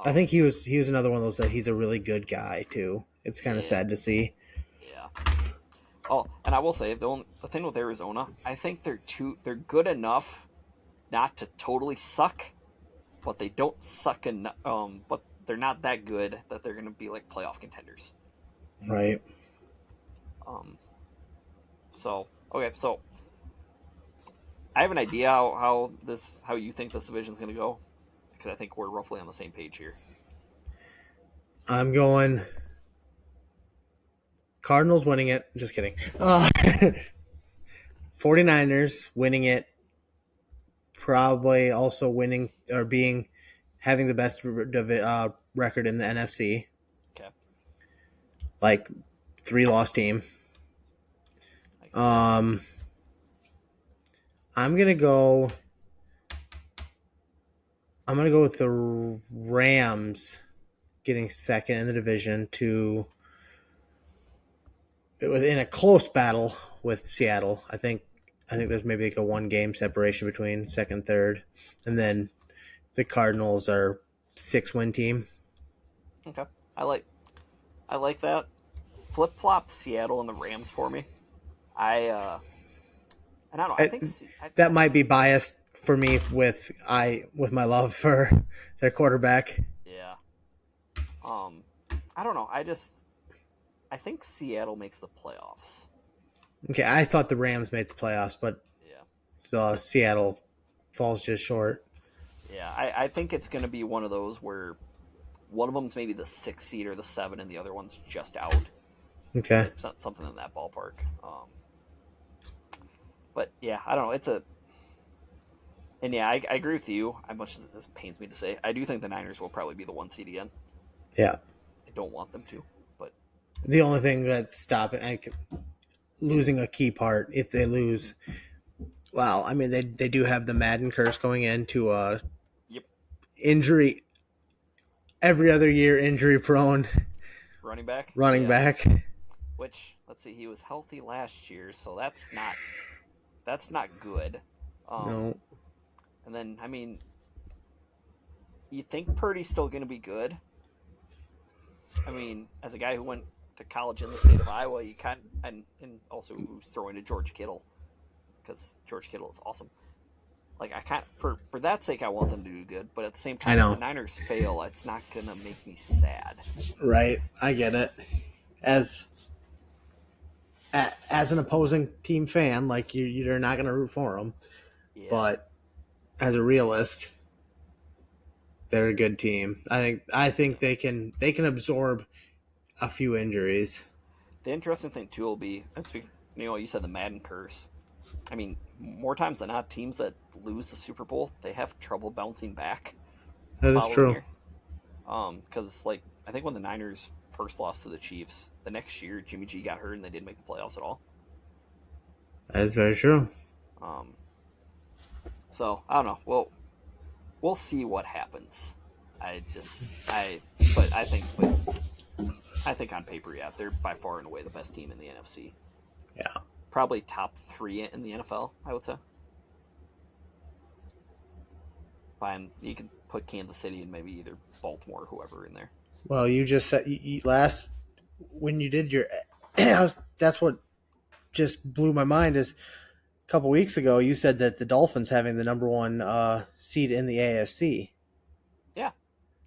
I think he was another one of those that he's a really good guy too. It's kind of Yeah, sad to see. yeah. Oh, and I will say the thing with Arizona, I think they're good enough not to totally suck, but they don't suck enough. But they're not that good that they're going to be like playoff contenders. Right. Um. So okay, so I have an idea how you think this division is going to go because I think we're roughly on the same page here. I'm going Cardinals winning it. Just kidding. 49ers winning it. Probably also winning or having the best record in the NFC. Okay. Like 3-loss team. I'm gonna go I'm gonna go with the Rams getting second in the division to within a close battle with Seattle. I think there's maybe like a 1 game separation between second and third, and then the Cardinals are 6-win team. Okay, I like I like that. Flip flop Seattle and the Rams for me. I and I don't know. I think That might be biased for me with my love for their quarterback. yeah. Um, I don't know. I think Seattle makes the playoffs. Okay, I thought the Rams made the playoffs, but Yeah. Seattle falls just short. Yeah, I think it's going to be one of those where one of them's maybe the 6 seed or the 7, and the other one's just out. Okay. Something in that ballpark. But yeah, I don't know. And yeah, I agree with you. As much as this pains me to say, I do think the Niners will probably be the 1 seed again. Yeah. I don't want them to, but The only thing that's stopping losing a key part if they lose. Well, I mean they do have the Madden curse going into yep, injury every other year injury prone running back. running Yeah. back. Which let's see, he was healthy last year, so that's not good. No. And then I mean, you think Purdy's still going to be good? I mean, as a guy who went to college in the state of Iowa, you kind and also who's throwing to George Kittle, because George Kittle is awesome. Like I kind for that sake, I want them to do good, but at the same time, if the Niners fail, it's not gonna make me sad. Right, I get it. As an opposing team fan, like you're not gonna root for them, Yeah. but as a realist, they're a good team. I think they can absorb a few injuries. The interesting thing too will be, you said the Madden curse. I mean, more times than not, teams that lose the Super Bowl, they have trouble bouncing back. That is true. Because like I think when the Niners first lost to the Chiefs, the next year Jimmy G got hurt and they didn't make the playoffs at all. That is very true. So I don't know. Well, we'll see what happens. I think on paper, yeah, they're by far and away the best team in the NFC. Yeah. Probably top 3 in the NFL, I would say. You can put Kansas City and maybe either Baltimore or whoever in there. Well, you just said when you did your that's what just blew my mind is a couple weeks ago you said that the Dolphins having the number 1 seed in the AFC. Yeah,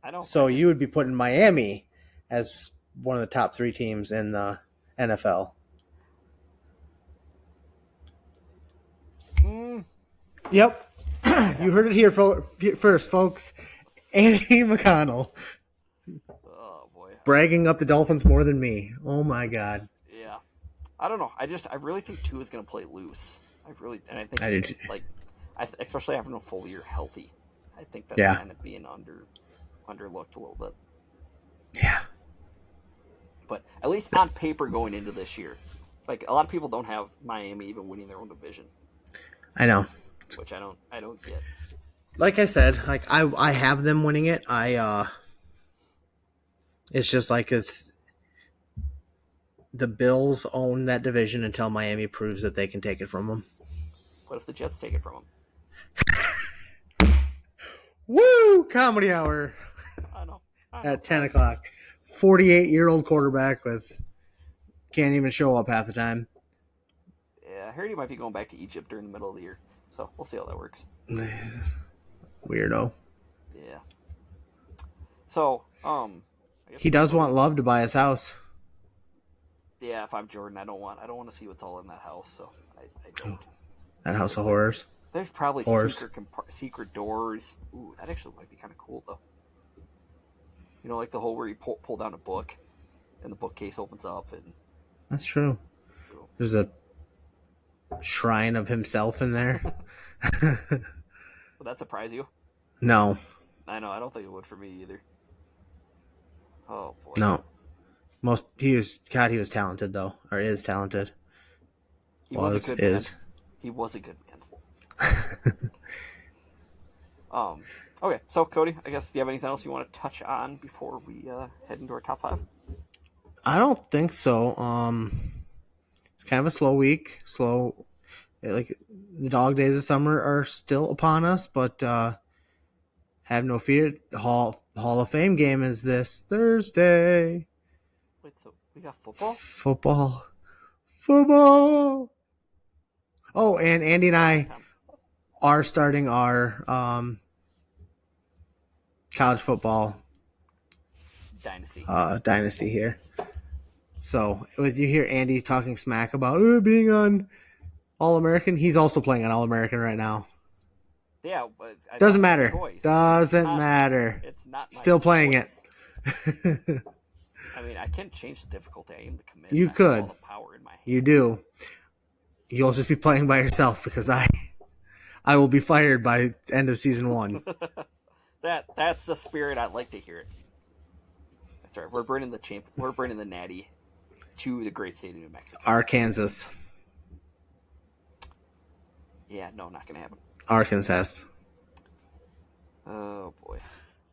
I know. So you would be putting Miami as one of the top 3 teams in the NFL. Yep. You heard it here first, folks. Andy McConnell. Oh, boy. Bragging up the Dolphins more than me. Oh, my God. Yeah. I don't know. I really think Tua is going to play loose. I think I do too. Especially having a full year healthy. I think that's kind of being underlooked a little bit. Yeah. But at least on paper going into this year, like a lot of people don't have Miami even winning their own division. I know. Which I don't get. Like I said, like I have them winning it. It's just like the Bills own that division until Miami proves that they can take it from them. What if the Jets take it from them? Woo! Comedy hour. I know. At 10 o'clock. 48-year-old quarterback can't even show up half the time. Yeah, I heard he might be going back to Egypt during the middle of the year. So we'll see how that works. Weirdo. Yeah. So, he does want Love to buy his house. Yeah, if I'm Jordan, I don't want to see what's all in that house, so I don't. That house of horrors. There's probably secret doors. Ooh, that actually might be kind of cool though. You know, like the whole where you pull down a book, and the bookcase opens up, and that's true. There's a shrine of himself in there. Would that surprise you? No. I know. I don't think it would for me either. Oh boy. No. He was talented though, or is talented. He was a good man. He was a good man. Okay, so Cody, I guess do you have anything else you want to touch on before we head into our top five? I don't think so. It's kind of a slow week. Like the dog days of summer are still upon us, but have no fear. The Hall of Fame game is this Thursday. Wait, so we got football? Football. Oh, and Andy and I Time. are starting our college football Dynasty. dynasty here. So, with you hear Andy talking smack about being on All American, he's also playing on All American right now. Yeah, but I Doesn't don't have a matter. choice. Doesn't matter. It's not my Still playing choice. it. I mean, I can change the difficulty. I am the committee. You I have could. all the power in my hand. You do. You'll just be playing by yourself because I will be fired by end of season 1. That's the spirit. I'd like to hear it. That's right. We're bringing the natty to the great state of New Mexico. Arkansas. Yeah, no, not gonna happen. Arkansas. Oh boy.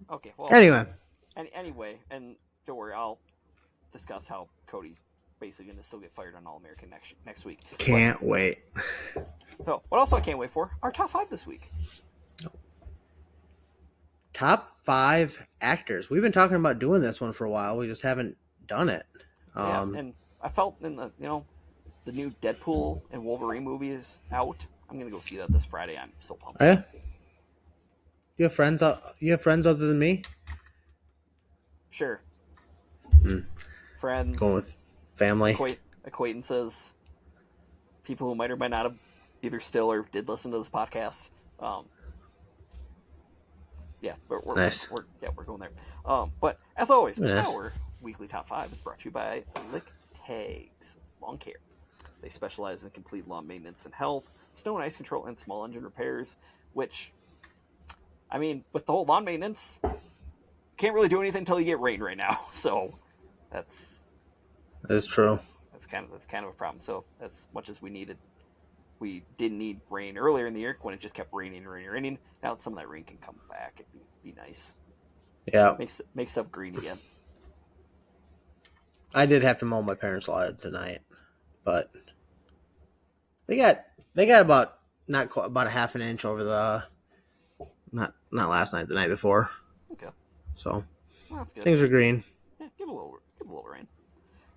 Okay. Well. Anyway, and don't worry, I'll discuss how Cody's basically gonna still get fired on All American next week. can't wait. So, what else I can't wait for? Our top 5 this week. Top 5 actors. We've been talking about doing this one for a while. We just haven't done it. Yeah, and I felt in the the new Deadpool and Wolverine movie is out. I'm gonna go see that this Friday. I'm so pumped. Oh, yeah? You have friends? You have friends other than me? Sure. Friends, Going with family. acquaintances, people who might or might not have either still or did listen to this podcast. Yeah, we're Nice. We're going there. But as always, Nice. our weekly top 5 is brought to you by Lick Tags Lawn Care. They specialize in complete lawn maintenance and health, snow and ice control, and small engine repairs. Which, I mean, with the whole lawn maintenance, can't really do anything until you get rain right now. So that's true. That's kind of a problem. So as much as we didn't need rain earlier in the year when it just kept raining. Now that some of that rain can come back, it'd be nice. Yeah. Make stuff green again. I did have to mow my parents' lawn tonight, but they got about about a half an inch over the not last night, the night before. Okay. So That's good. things are green. Yeah, give a little rain.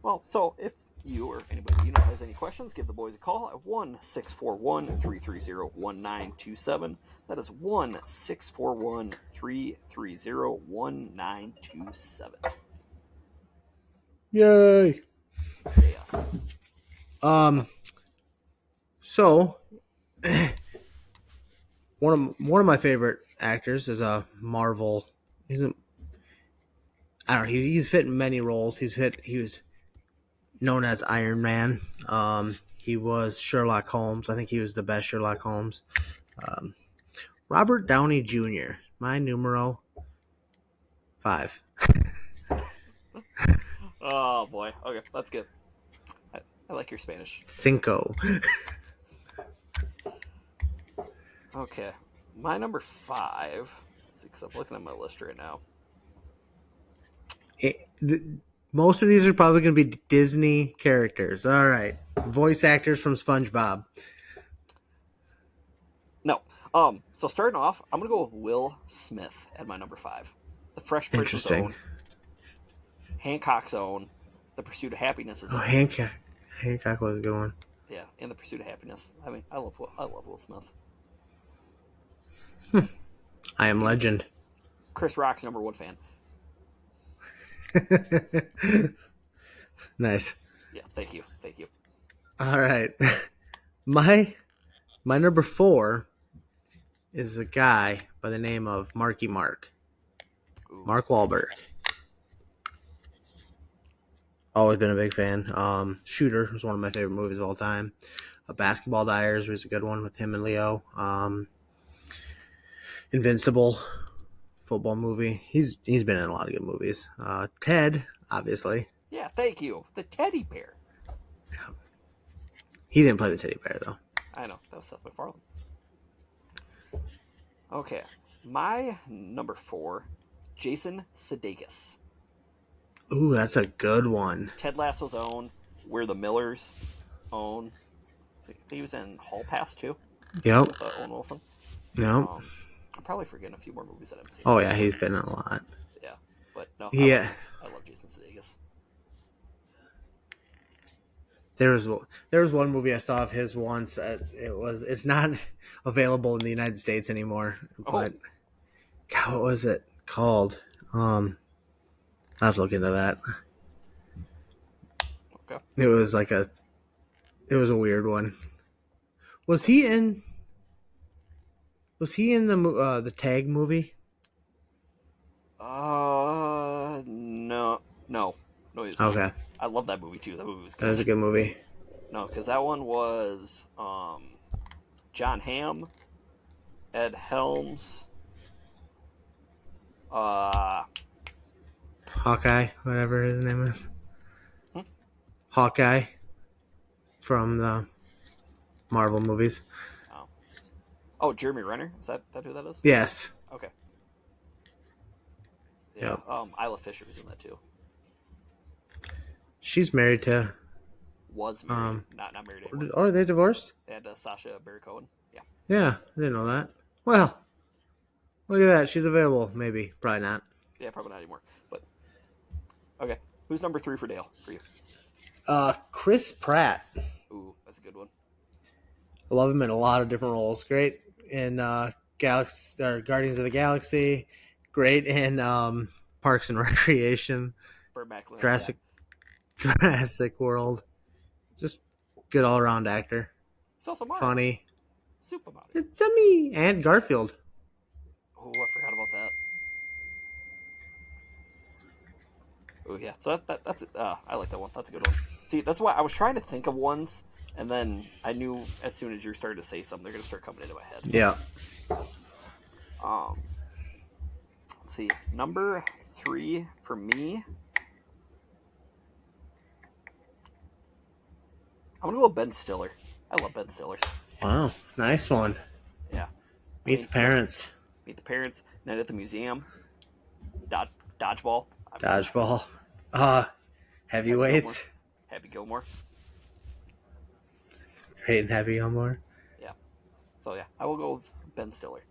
Well, so if you or anybody has any questions, give the boys a call at 1-641-330-1927. That is 1-641-330-1927. Yay! Yes. So one of my favorite actors is a Marvel. I don't know. He's fit in many roles. He was known as Iron Man. He was Sherlock Holmes. I think he was the best Sherlock Holmes. Robert Downey Jr. My numero 5. Oh boy. Okay, that's good. I like your Spanish. Cinco. Okay, my number 5. Because I'm looking at my list right now. Most of these are probably going to be Disney characters. All right. Voice actors from SpongeBob. No. So starting off, I'm going to go with Will Smith at my number 5. The Fresh Prince's Interesting. own. Hancock's own. The Pursuit of Happiness is Oh, Hancock. Hancock was a good one. Yeah, and The Pursuit of Happiness. I mean, I love Will Smith. I Am Legend. Chris Rock's number 1 fan. Nice. Yeah, thank you. All right. My number 4 is a guy by the name of Marky Mark. Ooh. Mark Wahlberg. Always been a big fan. Shooter was one of my favorite movies of all time. Basketball Diaries was a good one with him and Leo. Invincible, football movie. He's been in a lot of good movies. Ted, obviously. Yeah, thank you. The teddy bear. He didn't play the teddy bear though. I know, that was Seth MacFarlane. Okay, My number 4, Jason Sudeikis. Ooh, that's a good one. Ted Lasso's own, We're the Millers own. I think he was in Hall Pass too Yep. with Owen Wilson. Yep. I'm probably forgetting a few more movies that I've seen. Oh yeah, he's been in a lot. Yeah, but no, Yeah. I love Jason Sudeikis. There was one movie I saw of his once. It's not available in the United States anymore. But God, what was it called? I'll have to look into that. Okay. It was a weird one. Was he in the Tag movie? No, he's not. Okay, I love that movie too. That movie was that was a good. good movie. No, because that one was John Hamm, Ed Helms, uh, Hawkeye, whatever his name is. hmm? Hawkeye from the Marvel movies. Jeremy Renner. Is that who that is? Yes. Okay. Yeah. Yep. Isla Fisher was in that too. She's married to. Was married, not married anymore. Are they divorced? They had Sacha Baron Cohen. Yeah. Yeah, I didn't know that. Well, look at that. She's available. Maybe. Probably not. Yeah, probably not anymore. But okay, who's number 3 for Dale for you? Chris Pratt. Ooh, that's a good one. I love him in a lot of different roles. Great in Galaxy or Guardians of the Galaxy. Great in Parks and Recreation. Bird Macklin. Jurassic World. Just good all around actor. It's also Mario. Funny. Super Mario. It's a me and Garfield. Oh, I forgot about that. Oh yeah, so that's I like that one. That's a good one. See, that's why I was trying to think of ones, and then I knew as soon as you started to say something, they're gonna start coming into my head. Yeah. Let's see, number 3 for me. I'm gonna go with Ben Stiller. I love Ben Stiller. Wow, nice one. Yeah. Meet the Parents. Meet the Parents. Night at the Museum. Dodgeball. Dodgeball. Heavyweights. Happy Gilmore. Great and Happy Gilmore. Yeah. So yeah, I will go with Ben Stiller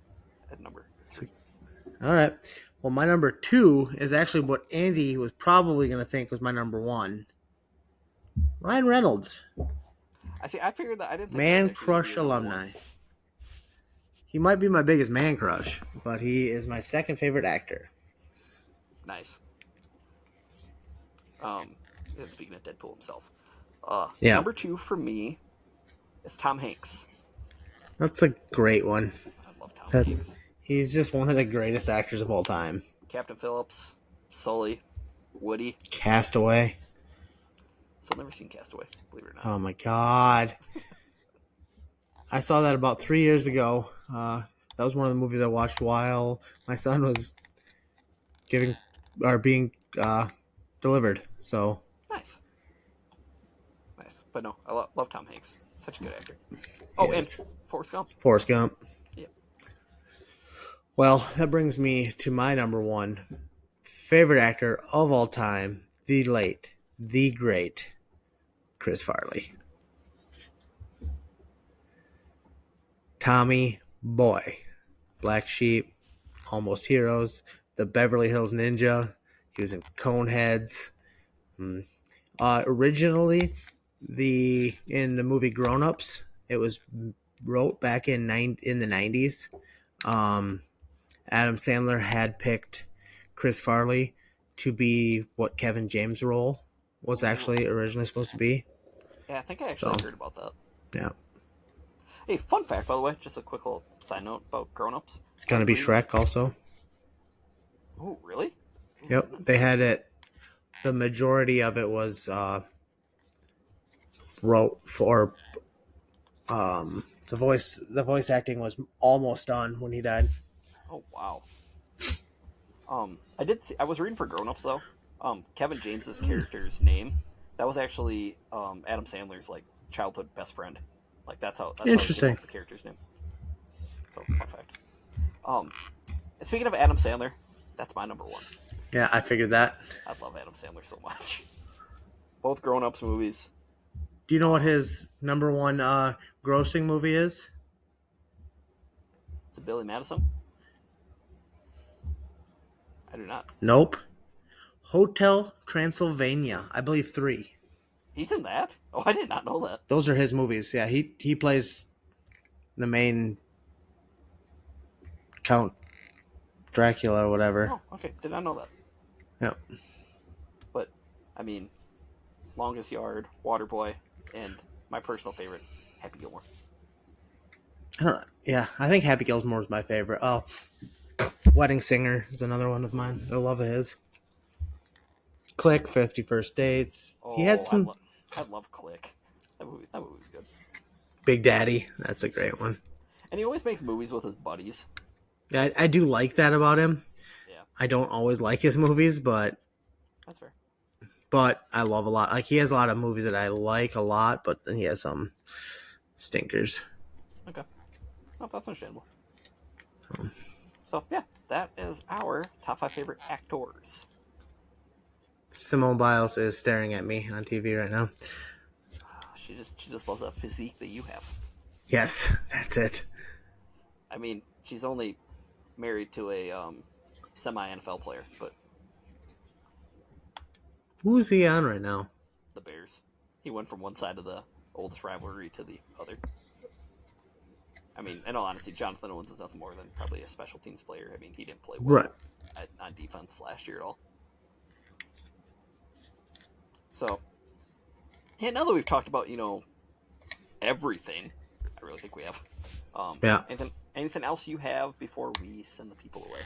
at number 3. All right. Well, my number 2 is actually what Andy was probably going to think was my number 1. Ryan Reynolds. I figured that I didn't think Man that Crush alumni. He might be my biggest man crush, but he is my second favorite actor. Nice. Speaking of Deadpool himself, number 2 for me is Tom Hanks. That's a great one. I love Tom Hanks. He's just one of the greatest actors of all time. Captain Phillips, Sully, Woody, Castaway. Still never seen Castaway, believe it or not. Oh my God. I saw that about 3 years ago. That was one of the movies I watched while my son was being delivered. So Nice. But no, I love Tom Hanks. Such a good actor. Oh, yes. And Forrest Gump. Yeah. Well, that brings me to my number 1 favorite actor of all time, the late, the great Chris Farley. Tommy Boy, Black Sheep, Almost Heroes, The Beverly Hills Ninja. He was in Coneheads. Originally, in the movie Grown Ups, it was wrote back in the 90s. Adam Sandler had picked Chris Farley to be what Kevin James' role was actually originally supposed to be. Yeah, I think I actually heard about that. Yeah. Hey, fun fact, by the way, just a quick little side note about Grown Ups. It's going to be Shrek also. Oh, really? Yep. They had it. The majority of it was wrote for the voice acting was almost done when he died. Oh, wow. I was reading for Grown Ups though. Kevin James's character's name, that was actually Adam Sandler's like childhood best friend. Like that's how Interesting. the character's name. So fun fact. And speaking of Adam Sandler, that's my number one. Yeah, I figured that. I love Adam Sandler so much. Both grown-ups movies. Do you know what his number one grossing movie is? Is it Billy Madison? I do not. Nope. Hotel Transylvania. I believe 3. He's in that? Oh, I did not know that. Those are his movies. Yeah, he plays the main Count Dracula or whatever. Oh, okay. Did not know that. Yep. But, I mean, Longest Yard, Waterboy, and my personal favorite, Happy Gilmore. I think Happy Gilmore is my favorite. Oh, Wedding Singer is another one of mine. I love his. Click, 50 First Dates. Oh, He had some... I love Click. That movie was good. Big Daddy. That's a great one. And he always makes movies with his buddies. Yeah, I do like that about him. Yeah. I don't always like his movies, but... That's fair. But I love a lot. Like, he has a lot of movies that I like a lot, but then he has some stinkers. Okay. Oh, that's understandable. So, yeah, that is our top 5 favorite actors. Simone Biles is staring at me on TV right now. She just loves that physique that you have. Yes, that's it. I mean, she's only married to a semi-NFL player, but Who's he on right now? the Bears. He went from one side of the oldest rivalry to the other. I mean, in all honesty, Jonathan Owens is nothing more than probably a special teams player. I mean, he didn't play well on defense last year at all. So, yeah, now that we've talked about, everything, I really think we have. Yeah. Anything else you have before we send the people away?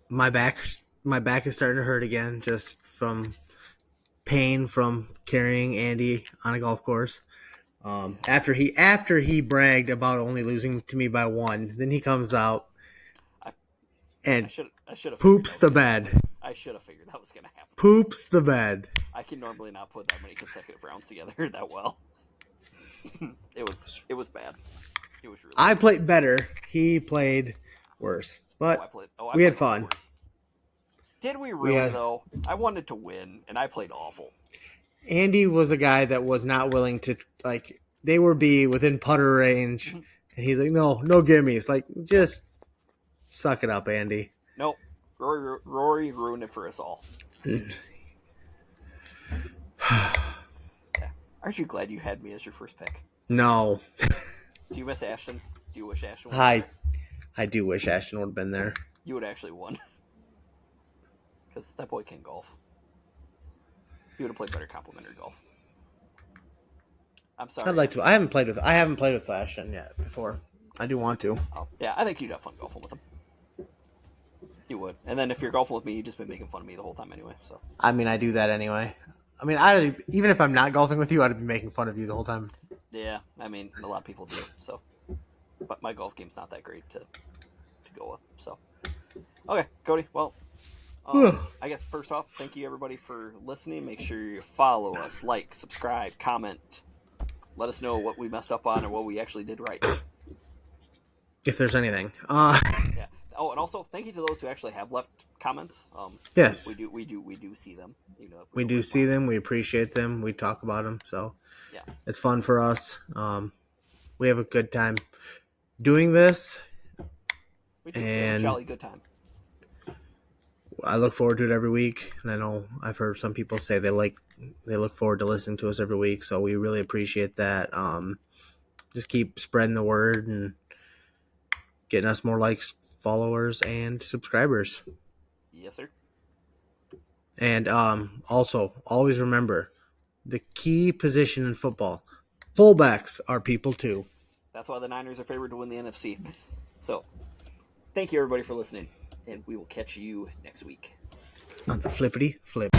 My back is starting to hurt again, just from pain from carrying Andy on a golf course. After he bragged about only losing to me by 1, then he comes out and I should have poops the bed. I should have figured that was going to happen. Poops the bed. I can normally not put that many consecutive rounds together that well. It was bad. It was really I bad. played better. He played worse. But we had fun. Did we really, though? I wanted to win, and I played awful. Andy was a guy that was not willing to, like, they would be within putter range, and he's like, no gimmies. Like, just suck it up, Andy. Nope. Rory ruined it for us all. Yeah. Aren't you glad you had me as your first pick? No. Do you miss Ashton? Do you wish Ashton would I do wish Ashton would have been there. You would actually won. Because that boy can golf. He would have played better complimentary golf. I'm sorry. I'd like to. I haven't played with Ashton yet before. I do want to. Oh, yeah, I think you'd have fun golfing with him. You would. And then if you're golfing with me, you've just been making fun of me the whole time anyway. So. I mean, I do that anyway. I mean, even if I'm not golfing with you, I'd be making fun of you the whole time. Yeah, I mean, a lot of people do. So, but my golf game's not that great to go with. So, okay, Cody. Well, I guess first off, thank you everybody for listening. Make sure you follow us, like, subscribe, comment. Let us know what we messed up on or what we actually did right. If there's anything. Yeah. Oh, and also thank you to those who actually have left comments. Yes, we do see them. We do see them. We appreciate them. We talk about them. So yeah, it's fun for us. We have a good time doing this. We do have a jolly good time. I look forward to it every week, and I know I've heard some people say they look forward to listening to us every week. So we really appreciate that. Just keep spreading the word and getting us more likes, followers, and subscribers. Yes, sir. And also, always remember, the key position in football, fullbacks are people too. That's why the Niners are favored to win the NFC. So, thank you everybody for listening, and we will catch you next week. On the flippity flip.